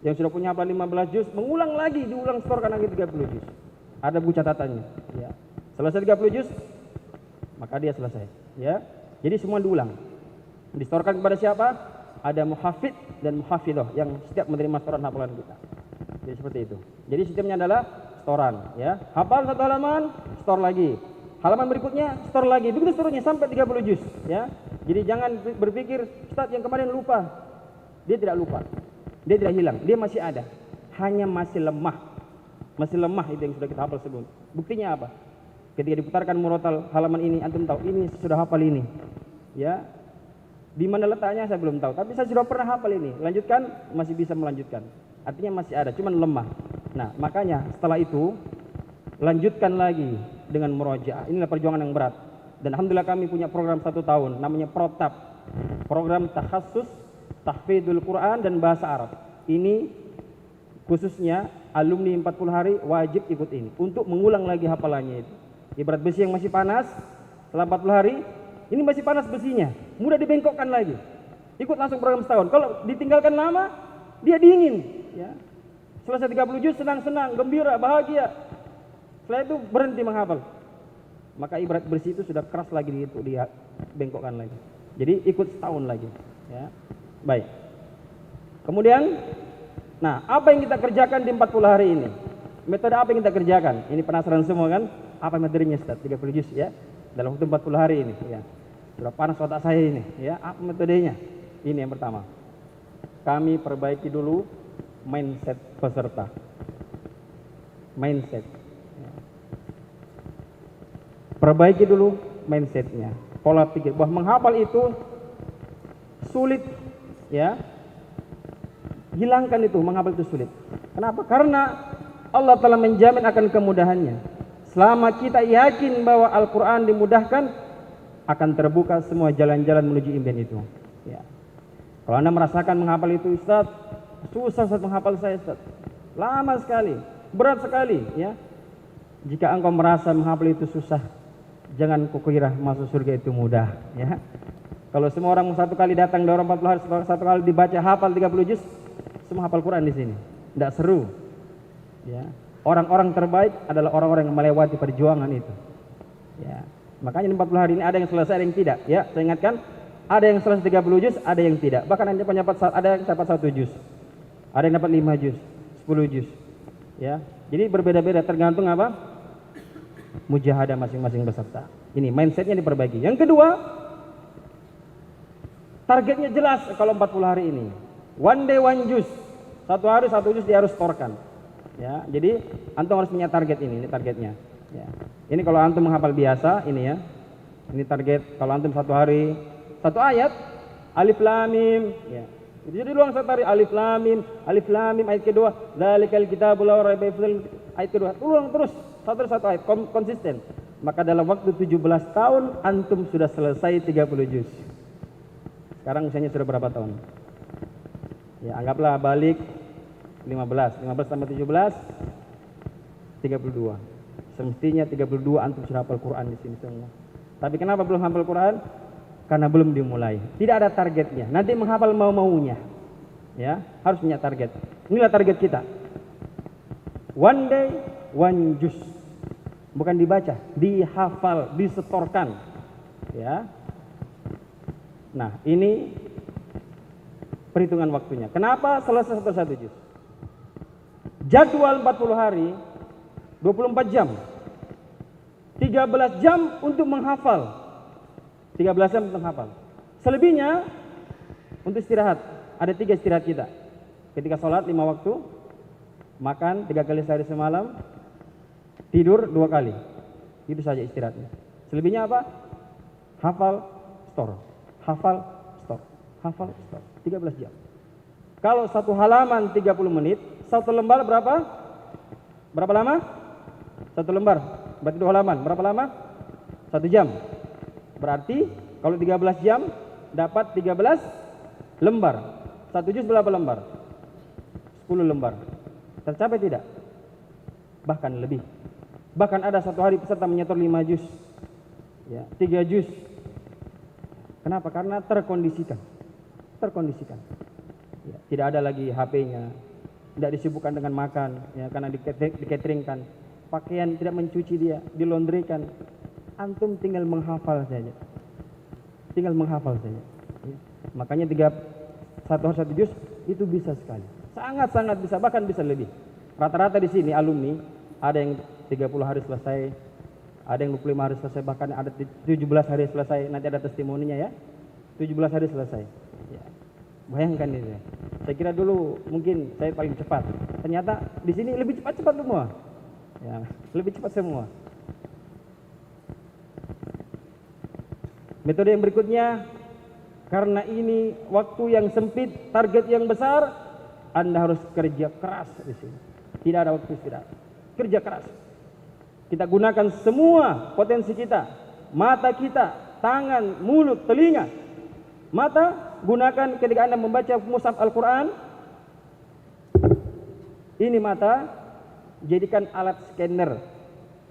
Yang sudah punya hafal 15 juz, mengulang lagi, diulang setorkan lagi 30 juz. Ada buku catatannya. Ya. Selesai 30 juz, maka dia selesai. Ya. Jadi semua diulang. Disetorkan kepada siapa? Ada muhafid dan muhafidah yang setiap menerima setoran hafalan kita. Jadi seperti itu. Jadi sistemnya adalah setoran. Ya. Hafal satu halaman, setor lagi. Halaman berikutnya, setor lagi. Begitu seterusnya sampai 30 juz. Ya. Jadi jangan berpikir, Ustaz yang kemarin lupa. Dia tidak lupa. Dia tidak hilang. Dia masih ada. Hanya masih lemah. Masih lemah itu yang sudah kita hafal sebelum. Buktinya apa? Ketika diputarkan murotal halaman ini, antum tahu ini sudah hafal ini. Ya. Di mana letaknya saya belum tahu, tapi saya sudah pernah hafal ini. Lanjutkan, masih bisa melanjutkan. Artinya masih ada, cuman lemah. Nah, makanya setelah itu lanjutkan lagi dengan murojaah. Inilah perjuangan yang berat. Dan alhamdulillah kami punya program 1 tahun namanya Protap. Program takhassus tahfidzul Quran dan bahasa Arab. Ini khususnya alumni 40 hari wajib ikut ini untuk mengulang lagi hafalannya itu. Ibarat besi yang masih panas, setelah 40 hari ini masih panas besinya, mudah dibengkokkan lagi. Ikut langsung program setahun. Kalau ditinggalkan lama, dia dingin. Ya. Selesai 30 juz senang-senang, gembira, bahagia. Setelah itu berhenti menghafal. Maka ibarat besi itu sudah keras lagi untuk dia bengkokkan lagi. Jadi ikut setahun lagi. Ya. Baik. Kemudian, nah apa yang kita kerjakan di 40 hari ini? Metode apa yang kita kerjakan? Ini penasaran semua kan? Apa materinya Ustaz? 30 juz ya. Dalam waktu 40 hari ini. Ya. Sudah panas otak saya ini. Ya. Apa metodenya? Ini yang pertama. Kami perbaiki dulu mindset peserta. Mindset. Ya. Perbaiki dulu mindsetnya. Pola pikir bahwa menghafal itu sulit. Ya. Hilangkan itu, menghafal itu sulit. Kenapa? Karena Allah telah menjamin akan kemudahannya. Selama kita yakin bahwa Al-Quran dimudahkan, akan terbuka semua jalan-jalan menuju impian itu. Ya. Kalau Anda merasakan menghafal itu, Ustaz, susah Ustaz menghafal saya, Ustaz. Lama sekali, berat sekali. Ya. Jika engkau merasa menghafal itu susah, jangan kukira masuk surga itu mudah. Ya. Kalau semua orang satu kali datang dalam 40 hari, satu kali dibaca hafal 30 juz, semua hafal Quran di sini. Tidak seru. Ya. Orang-orang terbaik adalah orang-orang yang melewati perjuangan itu. Ya. Makanya 40 hari ini ada yang selesai, ada yang tidak. Ya, saya ingatkan, ada yang selesai 30 juz, ada yang tidak. Bahkan ada yang dapat 1 juz. Ada yang dapat 5 juz, 10 juz. Ya. Jadi berbeda-beda tergantung apa? Mujahadah masing-masing peserta. Ini mindsetnya diperbaiki. Yang kedua, targetnya jelas kalau 40 hari ini. One day one juz. 1 hari 1 juz dia harus setorkan. Ya, jadi antum harus punya target ini targetnya. Ya. Ini kalau antum menghafal biasa ini ya. Ini target kalau antum 1 hari 1 ayat alif lam mim ya. Jadi ulang 1 hari alif lam mim ayat kedua dzalikal kitabul la raiba fihi ayat kedua. Ulang terus satu ayat konsisten. Maka dalam waktu 17 tahun antum sudah selesai 30 juz. Sekarang usianya sudah berapa tahun? Ya, anggaplah balik 15 tambah 17 32. Semestinya 32 antum sudah hafal Quran di sini semua. Tapi kenapa belum hafal Quran? Karena belum dimulai. Tidak ada targetnya. Nanti menghafal mau-maunya. Ya, harus punya target. Inilah target kita. One day one juz. Bukan dibaca, dihafal, disetorkan. Ya. Nah, ini perhitungan waktunya. Kenapa selesai 1 juz? Jadwal 40 hari 24 jam. 13 jam untuk menghafal. 13 jam untuk menghafal. Selebihnya untuk istirahat. Ada 3 istirahat kita. Ketika sholat 5 waktu, makan 3 kali sehari semalam, tidur 2 kali. Itu saja istirahatnya. Selebihnya apa? Hafal, store. Hafal, store. Hafal, store. 13 jam. Kalau 1 halaman 30 menit, 1 lembar berapa? Berapa lama? 1 lembar berarti 2 halaman. Berapa lama? 1 jam. Berarti kalau 13 jam dapat 13 lembar. 1 juz berapa lembar? 10 lembar. Tercapai tidak? Bahkan lebih. Bahkan ada satu hari peserta menyetor 5 juz. Ya, 3 juz. Kenapa? Karena terkondisikan. Terkondisikan. Ya, tidak ada lagi HP-nya. Tidak disibukkan dengan makan, ya, karena diketeringkan. Pakaian tidak mencuci dia, dilondrikan. Antum tinggal menghafal saja. Tinggal menghafal saja. Ya. Makanya 1 juz itu bisa sekali. Sangat-sangat bisa, bahkan bisa lebih. Rata-rata di sini alumni ada yang 30 hari selesai, ada yang 25 hari selesai, bahkan ada 17 hari selesai. Nanti ada testimoninya ya. 17 hari selesai. Ya. Bayangkan itu. Saya kira dulu mungkin saya paling cepat. Ternyata di sini lebih cepat semua. Ya, lebih cepat semua. Metode yang berikutnya, karena ini waktu yang sempit, target yang besar, Anda harus kerja keras di sini. Tidak ada waktu istirahat. Kerja keras. Kita gunakan semua potensi kita, mata kita, tangan, mulut, telinga. Mata gunakan ketika Anda membaca mushaf Al-Quran. Ini mata jadikan alat scanner.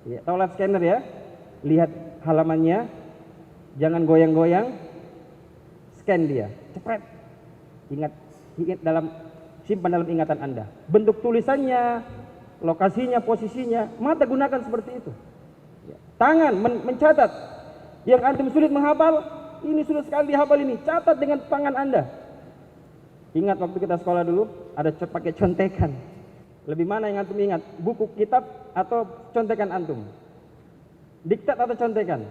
Ya, tahu alat scanner ya? Lihat halamannya, jangan goyang-goyang, scan dia, cepet. Ingat simpan dalam ingatan Anda. Bentuk tulisannya, lokasinya, posisinya, mata gunakan seperti itu. Ya. Tangan mencatat. Yang antum sulit menghafal, ini sulit sekali dihafal ini. Catat dengan tangan Anda. Ingat waktu kita sekolah dulu ada pakai contekan. Lebih mana yang antum ingat? Buku kitab atau contekan antum? Diktat atau contekan?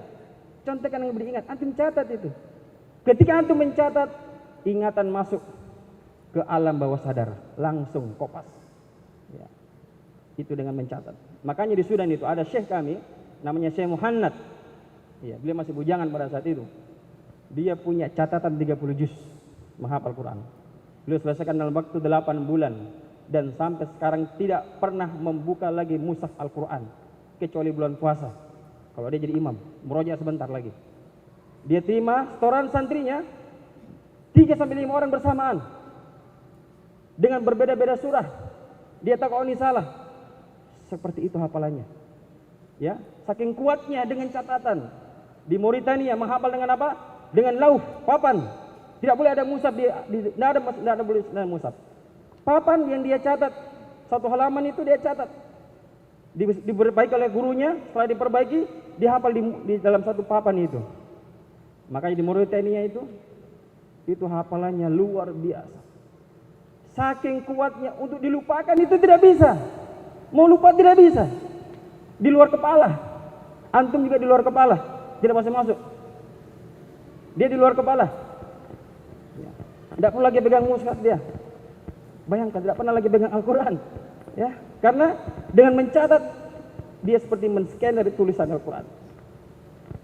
Contekan yang beringat. Antum catat itu. Ketika antum mencatat, ingatan masuk ke alam bawah sadar, langsung kopas. Ya. Itu dengan mencatat. Makanya di Sudan itu ada syekh kami, namanya Syekh Muhannad. Ya, beliau masih bujangan pada saat itu. Dia punya catatan 30 juz menghafal Quran. Beliau selesaikan dalam waktu 8 bulan dan sampai sekarang tidak pernah membuka lagi mushaf Al-Quran kecuali bulan puasa. Kalau dia jadi imam, murojaah sebentar lagi. Dia terima setoran santrinya 3-5 orang bersamaan dengan berbeda-beda surah. Dia tahu ini salah. Seperti itu hafalannya. Ya, saking kuatnya dengan catatan. Di Mauritania menghafal dengan apa? Dengan lauh, papan. Tidak boleh ada mushaf tidak ada mushaf. Papan yang dia catat, 1 halaman itu dia catat. Diperbaiki oleh gurunya, setelah diperbaiki, dihafal di dalam 1 papan itu. Makanya di Mauritania itu hafalannya luar biasa. Saking kuatnya untuk dilupakan itu tidak bisa. Mau lupa tidak bisa. Di luar kepala. Antum juga di luar kepala. Tidak masuk. Dia di luar kepala. Tidak perlu lagi pegang mushaf dia. Bayangkan tidak pernah lagi pegang Al-Quran. Ya, karena dengan mencatat dia seperti men-scanner tulisan Al-Quran.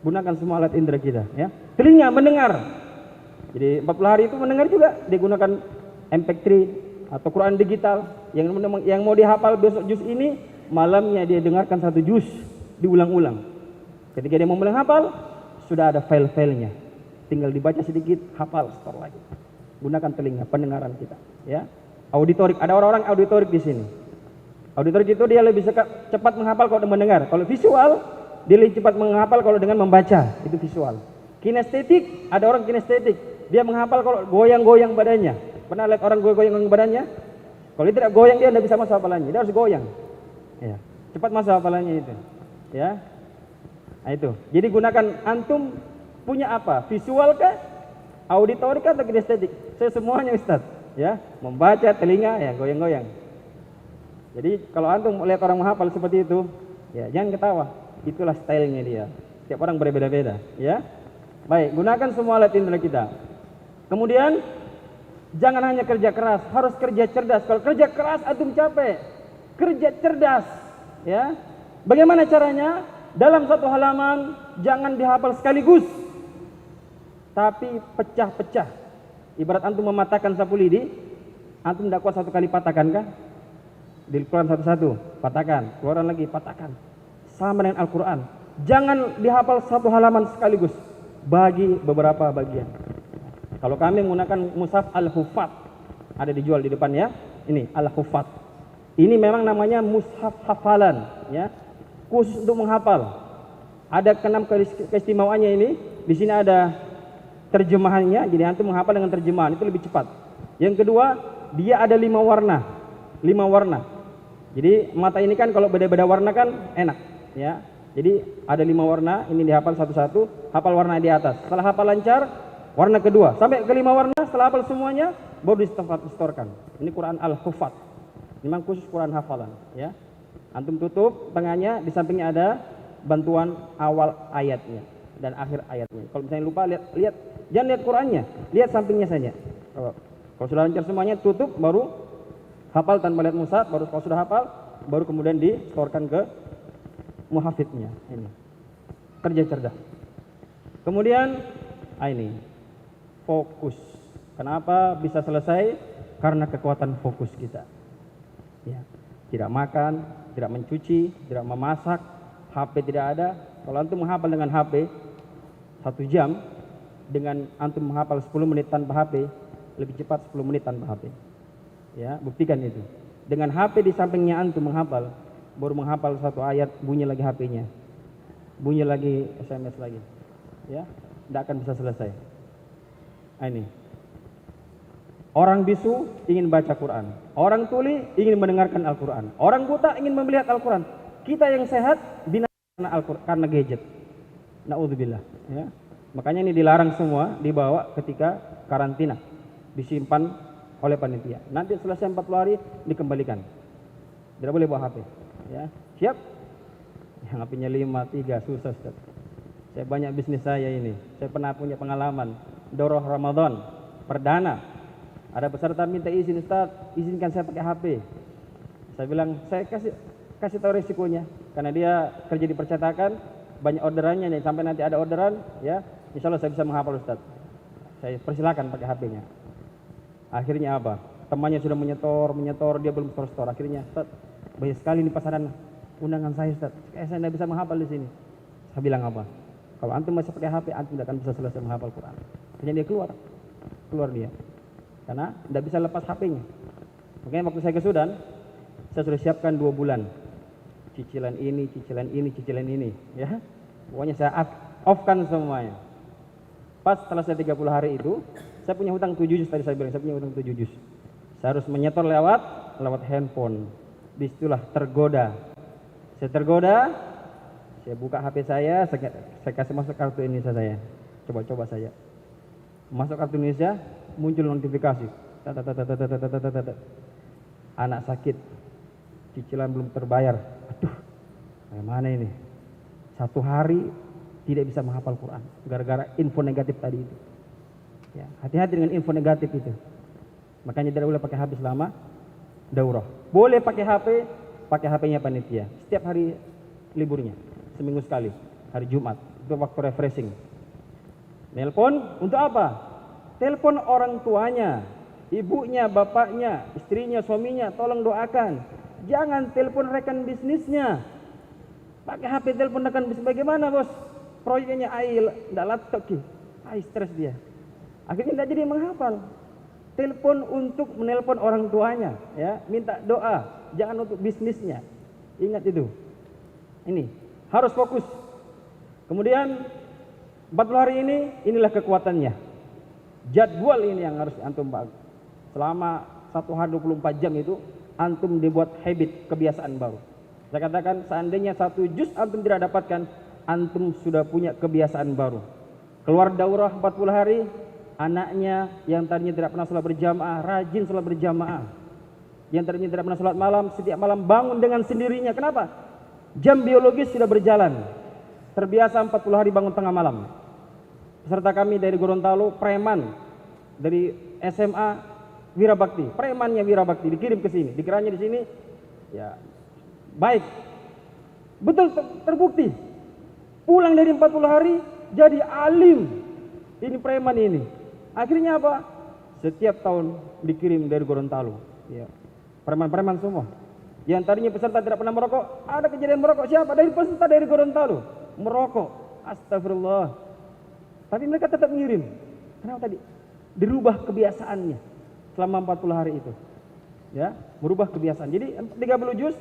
Gunakan semua alat indera kita. Ya. Telinga mendengar. Jadi 40 hari itu mendengar juga. Digunakan MP3 atau Quran digital yang mau dihafal besok juz ini, malamnya dia dengarkan 1 juz diulang-ulang. Ketika dia mau mulai hafal, sudah ada file-filenya. Tinggal dibaca sedikit, hafal, store lagi. Gunakan telinga pendengaran kita, ya. Auditorik, ada orang-orang auditorik di sini. Auditorik itu dia lebih cepat menghafal kalau mendengar. Kalau visual, dia lebih cepat menghafal kalau dengan membaca, itu visual. Kinestetik, ada orang kinestetik, dia menghafal kalau goyang-goyang badannya. Pernah lihat orang goyang-goyang badannya? Kalau dia tidak goyang, dia tidak bisa masuk hafalannya. Dia harus goyang. Ya, cepat masuk hafalannya itu. Ya, nah itu. Jadi gunakan antum punya apa? Visual kah? Auditorik atau kinestetik? Saya semuanya Ustaz. Ya, membaca, telinga, ya goyang-goyang. Jadi kalau antum melihat orang menghafal seperti itu, ya jangan ketawa. Itulah stylenya dia. Setiap orang berbeda-beda. Ya, baik. Gunakan semua alat indera kita. Kemudian jangan hanya kerja keras, harus kerja cerdas. Kalau kerja keras antum capek. Kerja cerdas, ya. Bagaimana caranya? Dalam 1 halaman jangan dihafal sekaligus, tapi pecah-pecah. Ibarat antum mematahkan sapu lidi, antum tidak kuat 1 kali patahkan kah? Dikeluarkan satu-satu, patahkan, keluaran lagi, patahkan. sama dengan Al-Quran. Jangan dihafal satu halaman sekaligus, bagi beberapa bagian. Kalau kami menggunakan mushaf Al-Hufat, ada dijual di depan ya. Ini Al-Hufat. Ini memang namanya mushaf hafalan, ya, khusus untuk menghafal. Ada 6 keistimewaannya ini. Di sini ada terjemahannya, jadi antum menghafal dengan terjemahan itu lebih cepat. Yang kedua, dia ada 5 warna. 5 warna. Jadi mata ini kan kalau beda-beda warna kan enak, ya. Jadi ada 5 warna, ini dihafal satu-satu, hafal warna di atas. Setelah hafal lancar, warna kedua, sampai ke 5 warna, setelah hafal semuanya, baru distorkan. Ini Quran Al-Hufat. Memang khusus Quran hafalan, ya. Antum tutup tengahnya, di sampingnya ada bantuan awal ayatnya dan akhir ayatnya. Kalau misalnya lupa, lihat, jangan lihat Qurannya, lihat sampingnya saja. Kalau sudah lancar semuanya, tutup, baru hafal tanpa lihat mushaf, baru kalau sudah hafal, baru kemudian distorkan ke muhafidnya. Ini kerja cerdas. Kemudian ini fokus. Kenapa bisa selesai? Karena kekuatan fokus kita. Ya, tidak makan, tidak mencuci, tidak memasak, HP tidak ada. Kalau antum menghafal dengan HP 1 jam, dengan antum menghafal 10 menit tanpa HP, lebih cepat 10 menit tanpa HP. Ya, buktikan itu. Dengan HP di sampingnya antum menghafal, baru menghafal 1 ayat, bunyi lagi HP-nya, bunyi lagi SMS lagi, ya, tidak akan bisa selesai. Ini orang bisu ingin baca Quran, orang tuli ingin mendengarkan Al-Quran, orang buta ingin melihat Al-Quran. Kita yang sehat binasa karena gadget. Naudzubillah, ya. Makanya ini dilarang semua dibawa ketika karantina, disimpan oleh panitia. Nanti selesai 40 hari dikembalikan. Tidak boleh bawa HP, ya. Siap? Yang HP-nya 5, 3 susah, Ustaz. Saya banyak bisnis saya ini. Saya pernah punya pengalaman Daurah Ramadan perdana. Ada peserta minta izin, Ustaz, izinkan saya pakai HP. Saya bilang, saya kasih tahu risikonya. Karena dia kerja di percetakan, banyak orderannya nih, sampai nanti ada orderan, ya, insya Allah saya bisa menghafal, Ustaz. Saya persilakan pakai HP-nya. Akhirnya apa? Temannya sudah menyetor, dia belum store. Akhirnya, Ustaz, banyak sekali nih pasaran undangan saya, Ustaz. Saya tidak bisa menghafal di sini. Saya bilang apa? Kalau antum masih pakai HP, antum tidak akan bisa selesai menghafal Quran. Akhirnya dia keluar dia. Karena tidak bisa lepas HP-nya. Makanya waktu saya ke Sudan, saya sudah siapkan 2 bulan. Cicilan ini, ya. Pokoknya saya off-kan semuanya. Pas setelah saya 30 hari itu, saya punya hutang 7 juz, tadi saya bilang, saya punya hutang 7 juz. Saya harus menyetor lewat handphone. Disitulah tergoda. Saya tergoda, saya buka HP saya kasih masuk kartu Indonesia saya. Coba saya. Masuk kartu Indonesia, muncul notifikasi. Anak sakit, cicilan belum terbayar. Aduh, bagaimana ini? 1 hari tidak bisa menghafal Quran gara-gara info negatif tadi itu. Ya, hati-hati dengan info negatif itu. Makanya tidak boleh pakai HP selama daurah. Boleh pakai HP-nya panitia. Setiap hari liburnya, seminggu sekali, hari Jumat. Itu waktu refreshing. Nelpon untuk apa? Telepon orang tuanya, ibunya, bapaknya, istrinya, suaminya, tolong doakan. Jangan telepon rekan bisnisnya. Pakai HP telepon rekan bisnis, bagaimana bos? Proyeknya tidak laptop ki. Stres dia. Akhirnya tidak jadi menghafal. Telepon untuk menelpon orang tuanya, ya, minta doa, jangan untuk bisnisnya. Ingat itu. Ini harus fokus. Kemudian 40 hari inilah kekuatannya. Jadwal ini yang harus antum bahas. Selama 1 hari 24 jam itu antum dibuat habit, kebiasaan baru. Saya katakan seandainya 1 juz antum tidak dapatkan, antum sudah punya kebiasaan baru. Keluar daurah 40 hari, anaknya yang tadinya tidak pernah sholat berjamaah, rajin sholat berjamaah. Yang tadinya tidak pernah sholat malam, setiap malam bangun dengan sendirinya. Kenapa? Jam biologis sudah berjalan. Terbiasa 40 hari bangun tengah malam. Peserta kami dari Gorontalo, preman dari SMA Wirabakti, premannya Wirabakti dikirim ke sini, dikiranya di sini, ya baik, betul terbukti. Pulang dari 40 hari jadi alim. Ini preman ini. Akhirnya apa? Setiap tahun dikirim dari Gorontalo. Ya. Preman-preman semua. Yang tadinya peserta tidak pernah merokok, ada kejadian merokok. Siapa? Dari peserta dari Gorontalo merokok. Astagfirullah. Tapi mereka tetap ngirim. Kenapa tadi? Dirubah kebiasaannya selama 40 hari itu. Ya, merubah kebiasaan. Jadi 30 juz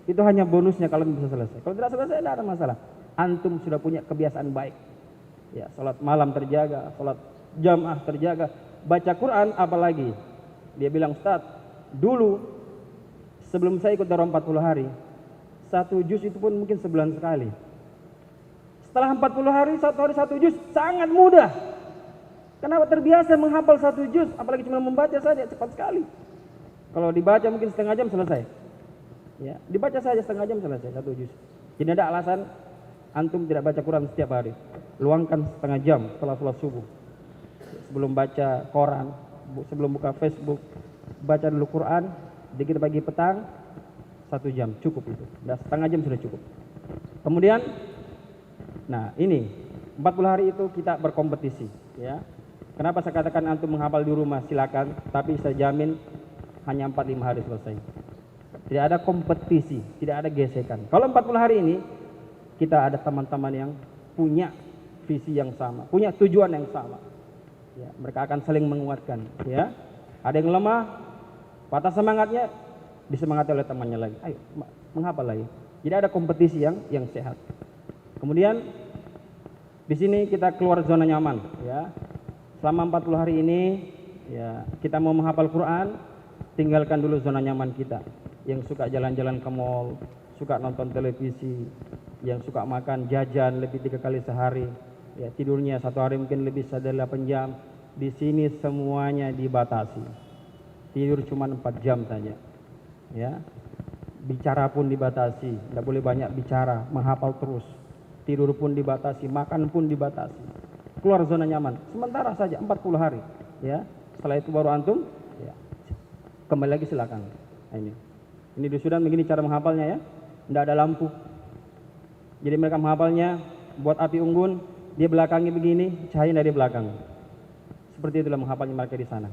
itu hanya bonusnya kalau bisa selesai. Kalau tidak selesai tidak ada masalah. Antum sudah punya kebiasaan baik. Ya, salat malam terjaga, salat jamaah terjaga, baca Quran apalagi. Dia bilang, "Ustaz, dulu sebelum saya ikut daurah 40 hari, 1 juz itu pun mungkin sebulan sekali. Setelah 40 hari, 1 hari 1 juz sangat mudah. Kenapa? Terbiasa menghafal 1 juz, apalagi cuma membaca saja cepat sekali. Kalau dibaca mungkin setengah jam selesai. Ya, dibaca saja setengah jam selesai 1 juz. Jadi ada alasan antum tidak baca Quran setiap hari. Luangkan setengah jam setelah sholat subuh. Sebelum baca koran, sebelum buka Facebook, baca dulu Quran, dikit pagi petang, 1 jam cukup itu. Dan setengah jam sudah cukup. Kemudian, nah ini 40 hari itu kita berkompetisi. Ya, kenapa saya katakan antum menghafal di rumah silakan, tapi saya jamin hanya 45 hari selesai. Tidak ada kompetisi, tidak ada gesekan. Kalau 40 hari ini kita ada teman-teman yang punya visi yang sama, punya tujuan yang sama. Ya, mereka akan saling menguatkan. Ya, ada yang lemah, patah semangatnya, disemangati oleh temannya lagi. Ayo, menghafal lagi. Jadi ada kompetisi yang sehat. Kemudian di sini kita keluar zona nyaman. Ya, selama 40 hari ini, ya kita mau menghafal Quran, tinggalkan dulu zona nyaman kita. Yang suka jalan-jalan ke mall, suka nonton televisi, yang suka makan jajan lebih 3 kali sehari, ya tidurnya 1 hari mungkin lebih dari 8 jam. Di sini semuanya dibatasi. Tidur cuma 4 jam saja. Ya. Bicara pun dibatasi, tidak boleh banyak bicara, menghafal terus. Tidur pun dibatasi, makan pun dibatasi. Keluar zona nyaman. Sementara saja 40 hari, ya. Setelah itu baru antum ya, kembali lagi silakan. Nah, ini di Sudan begini cara menghafalnya ya. Tidak ada lampu. Jadi mereka menghafalnya buat api unggun, dia belakangi begini, cahaya dari belakang. Seperti itulah menghafalnya mereka di sana.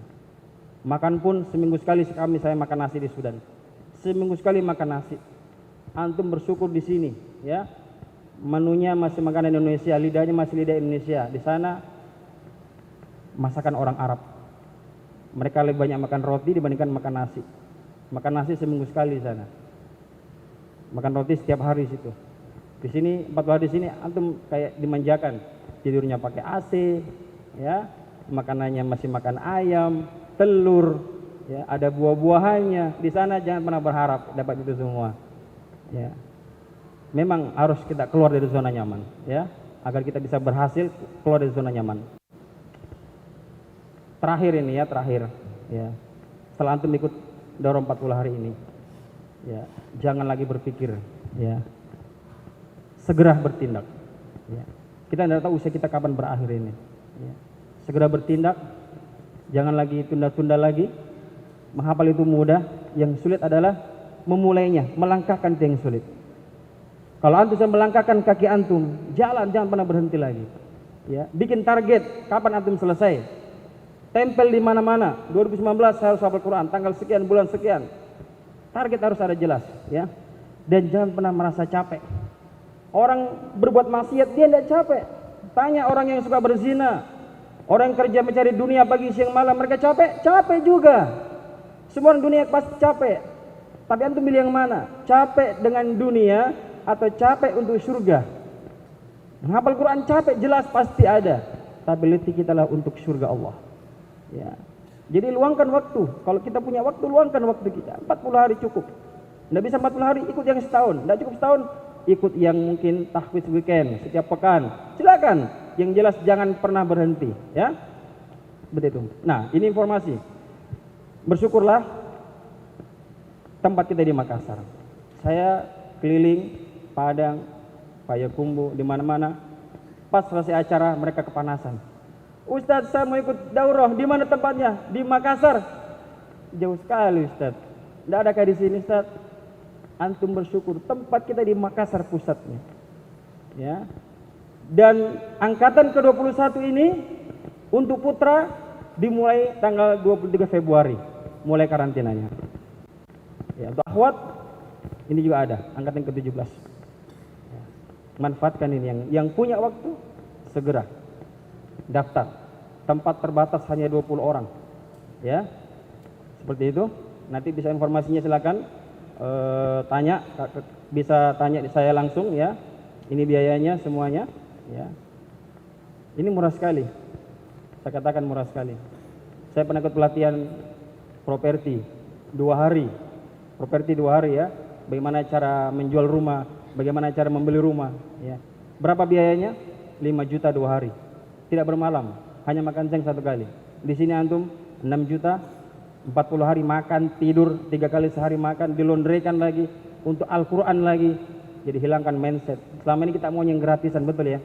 Makan pun seminggu sekali saya makan nasi di Sudan. Seminggu sekali makan nasi. Antum bersyukur di sini, ya. Menunya masih makanan Indonesia, lidahnya masih lidah Indonesia. Di sana masakan orang Arab. Mereka lebih banyak makan roti dibandingkan makan nasi. Makan nasi seminggu sekali di sana. Makan roti setiap hari di situ. Di sini 40 hari di sini antum kayak dimanjakan. Tidurnya pakai AC, ya. Makanannya masih makan ayam, telur, ya, ada buah-buahannya. Di sana jangan pernah berharap dapat itu semua. Ya. Memang harus kita keluar dari zona nyaman, ya, agar kita bisa berhasil keluar dari zona nyaman. Terakhir ini ya, ya. Setelah antum ikut daurah 40 hari ini, ya, jangan lagi berpikir, ya. Segera bertindak. Ya. Kita tidak tahu usia kita kapan berakhir ini. Ya. Segera bertindak, jangan lagi tunda-tunda lagi. Menghafal itu mudah, yang sulit adalah memulainya, melangkahkan itu yang sulit. Kalau antum bisa melangkahkan kaki antum, jalan, jangan pernah berhenti lagi. Ya, bikin target, kapan antum selesai. Tempel di mana-mana, 2019 saya harus hafal Quran, tanggal sekian, bulan sekian. Target harus ada jelas, ya. Dan jangan pernah merasa capek. Orang berbuat maksiat dia tidak capek. Tanya orang yang suka berzina, orang yang kerja mencari dunia pagi siang malam, mereka capek? Capek juga. Semua orang dunia pasti capek. Tapi antum pilih yang mana? Capek dengan dunia atau capek untuk surga? Menghafal Quran capek jelas pasti ada. Tapi letih kita lah untuk surga Allah. Ya. Jadi luangkan waktu. Kalau kita punya waktu, luangkan waktu kita. 40 hari cukup. Tidak bisa 40 hari, ikut yang setahun. Tidak cukup setahun, ikut yang mungkin tahfiz weekend setiap pekan. Silakan. Yang jelas jangan pernah berhenti, ya. Begitu. Nah, ini informasi. Bersyukurlah tempat kita di Makassar. Saya keliling Padang, Payakumbuh, di mana-mana. Pas selesai acara mereka kepanasan. Ustadz, saya mau ikut daurah. Di mana tempatnya? Di Makassar. Jauh sekali, Ustadz. Tidak ada kayak di sini, Ustadz. Antum bersyukur tempat kita di Makassar pusatnya. Ya. Dan angkatan ke-21 ini untuk putra dimulai tanggal 23 Februari mulai karantinanya. Ya, untuk akhwat Ini juga ada, angkatan ke-17. Ya. Manfaatkan ini, yang punya waktu segera daftar. Tempat terbatas hanya 20 orang. Ya. Seperti itu. Nanti bisa informasinya silakan tanya, bisa tanya saya langsung ya. Ini biayanya semuanya ya. Ini murah sekali. Saya katakan murah sekali. Saya pernah ikut pelatihan properti 2 hari. Properti 2 hari ya. Bagaimana cara menjual rumah, bagaimana cara membeli rumah ya. Berapa biayanya? 5 juta 2 hari. Tidak bermalam, hanya makan siang 1 kali. Di sini antum 6 juta 40 hari makan, tidur 3 kali sehari makan, dilondrekan lagi untuk Al-Qur'an lagi. Jadi hilangkan mindset. Selama ini kita mau yang gratisan, betul ya?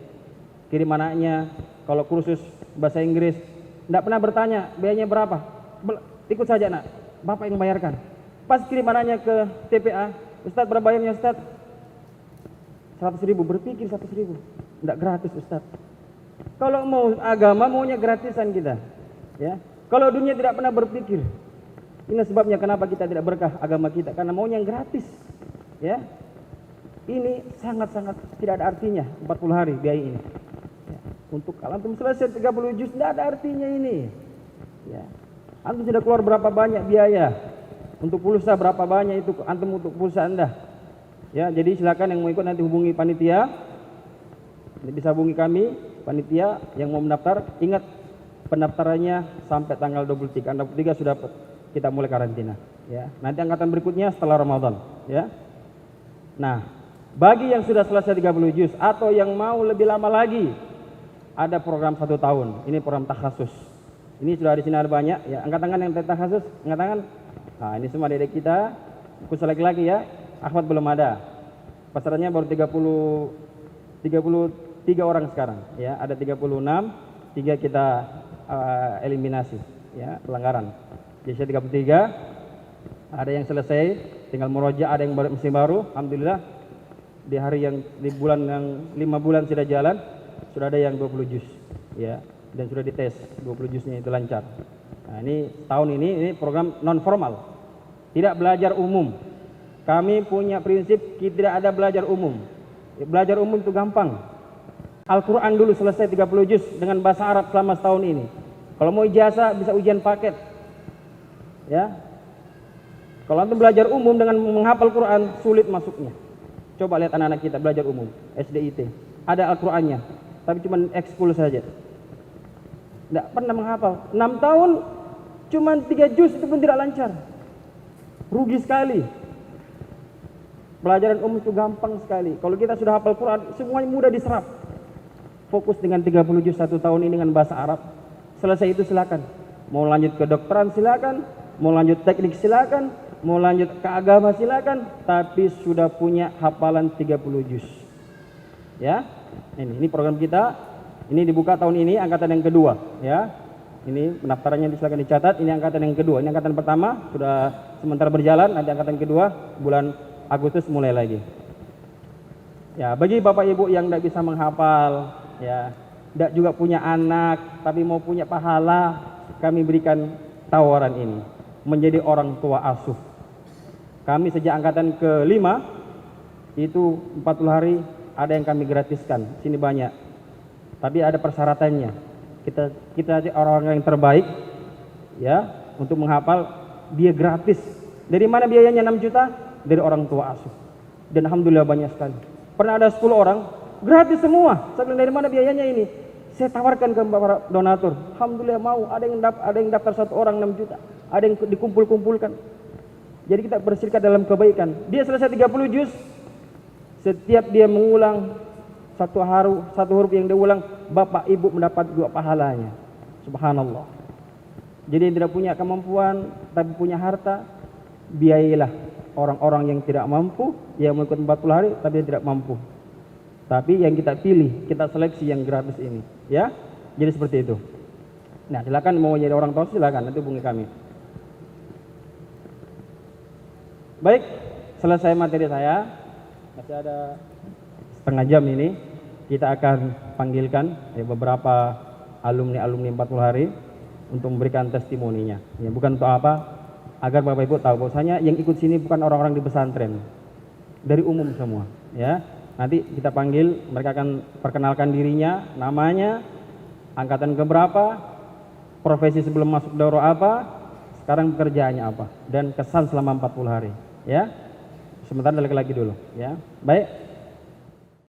Kirim anaknya kalau kursus bahasa Inggris, tidak pernah bertanya biayanya berapa. Ikut saja nak, bapak yang bayarkan. Pas kirim anaknya ke TPA, Ustadz berapa bayarnya Ustadz? 100.000, berpikir 100.000. Tidak gratis Ustadz. Kalau mau agama maunya gratisan kita. Ya. Kalau dunia tidak pernah berpikir. Ini sebabnya kenapa kita tidak berkah agama kita, karena maunya yang gratis. Ya. Ini sangat-sangat tidak ada artinya 40 hari biaya ini. Ya. Untuk kalau antum selesai 30 juz tidak ada artinya ini. Ya. Antum sudah keluar berapa banyak biaya? Untuk pulsa berapa banyak itu antum untuk pulsa Anda? Ya, jadi silakan yang mau ikut nanti hubungi panitia. Bisa hubungi kami panitia yang mau mendaftar. Ingat pendaftarannya sampai tanggal 23. Tanggal 23 sudah kita mulai karantina. Ya. Nanti angkatan berikutnya setelah Ramadan. Ya. Nah, bagi yang sudah selesai 30 juz atau yang mau lebih lama lagi, ada program 1 tahun. Ini program takhasus. Ini sudah di sini ada banyak. Ya, angkat tangan yang takhasus, angkat tangan. Nah, ini semua adik kita, khusus laki-laki ya. Ahmad belum ada. Pesertanya baru 33 orang sekarang. Ya, ada 36, 3 kita eliminasi. Ya, pelanggaran. Jadi 33. Ada yang selesai, tinggal murojaah, ada yang masih baru. Alhamdulillah. Di hari yang di bulan yang 5 bulan sudah jalan, sudah ada yang 20 juz ya, dan sudah dites 20 juznya itu lancar. Nah, ini tahun ini program non formal, tidak belajar umum. Kami punya prinsip tidak ada belajar umum. Belajar umum itu gampang. Al-Quran dulu selesai 30 juz dengan bahasa Arab selama setahun ini. Kalau mau ijazah bisa ujian paket ya. Kalau antum belajar umum dengan menghafal Quran sulit masuknya. Coba lihat anak-anak kita belajar umum, SDIT. Ada Al-Qur'annya, tapi cuma ekskul saja. Tidak pernah menghafal. 6 tahun, cuma 3 juz itu pun tidak lancar. Rugi sekali. Pelajaran umum itu gampang sekali. Kalau kita sudah hafal Quran, semuanya mudah diserap. Fokus dengan 30 juz 1 tahun ini dengan bahasa Arab. Selesai itu silakan. Mau lanjut ke dokteran silakan, mau lanjut teknik silakan, mau lanjut ke agama silakan, tapi sudah punya hafalan 30 juz. Ya. Ini program kita. Ini dibuka tahun ini angkatan yang kedua, ya. Ini pendaftarannya silakan dicatat. Ini angkatan yang kedua. Ini angkatan pertama sudah sementara berjalan, nanti angkatan kedua bulan Agustus mulai lagi. Ya, bagi Bapak Ibu yang tidak bisa menghafal, ya, tidak juga punya anak tapi mau punya pahala, kami berikan tawaran ini. Menjadi orang tua asuh. Kami sejak angkatan ke-5 itu 40 hari ada yang kami gratiskan. Sini banyak. Tapi ada persyaratannya. Kita orang-orang yang terbaik ya untuk menghafal, dia gratis. Dari mana biayanya 6 juta? Dari orang tua asuh. Dan alhamdulillah banyak sekali. Pernah ada 10 orang gratis semua. Saya bilang dari mana biayanya ini? Saya tawarkan ke para donatur. Alhamdulillah mau. Ada yang daftar 1 orang 6 juta. Ada yang dikumpul-kumpulkan. Jadi kita berserikat dalam kebaikan. Dia selesai 30 juz. Setiap dia mengulang satu huruf yang dia ulang, bapak ibu mendapat 2 pahalanya. Subhanallah. Jadi yang tidak punya kemampuan tapi punya harta, biayalah orang-orang yang tidak mampu, yang mengikut 40 hari tapi tidak mampu. Tapi yang kita pilih, kita seleksi yang gratis ini, ya. Jadi seperti itu. Nah, silakan mau jadi orang tua silakan, nanti hubungi kami. Baik, selesai materi saya. Masih ada setengah jam ini. Kita akan panggilkan beberapa alumni 40 hari untuk memberikan testimoninya. Ya, bukan untuk apa? Agar Bapak Ibu tahu bahwasanya yang ikut sini bukan orang-orang di pesantren. dari umum semua, ya. Nanti kita panggil, mereka akan perkenalkan dirinya, namanya, angkatan keberapa, profesi sebelum masuk daurah apa, sekarang pekerjaannya apa, dan kesan selama 40 hari, ya. Sementara lagi dulu, ya. Baik.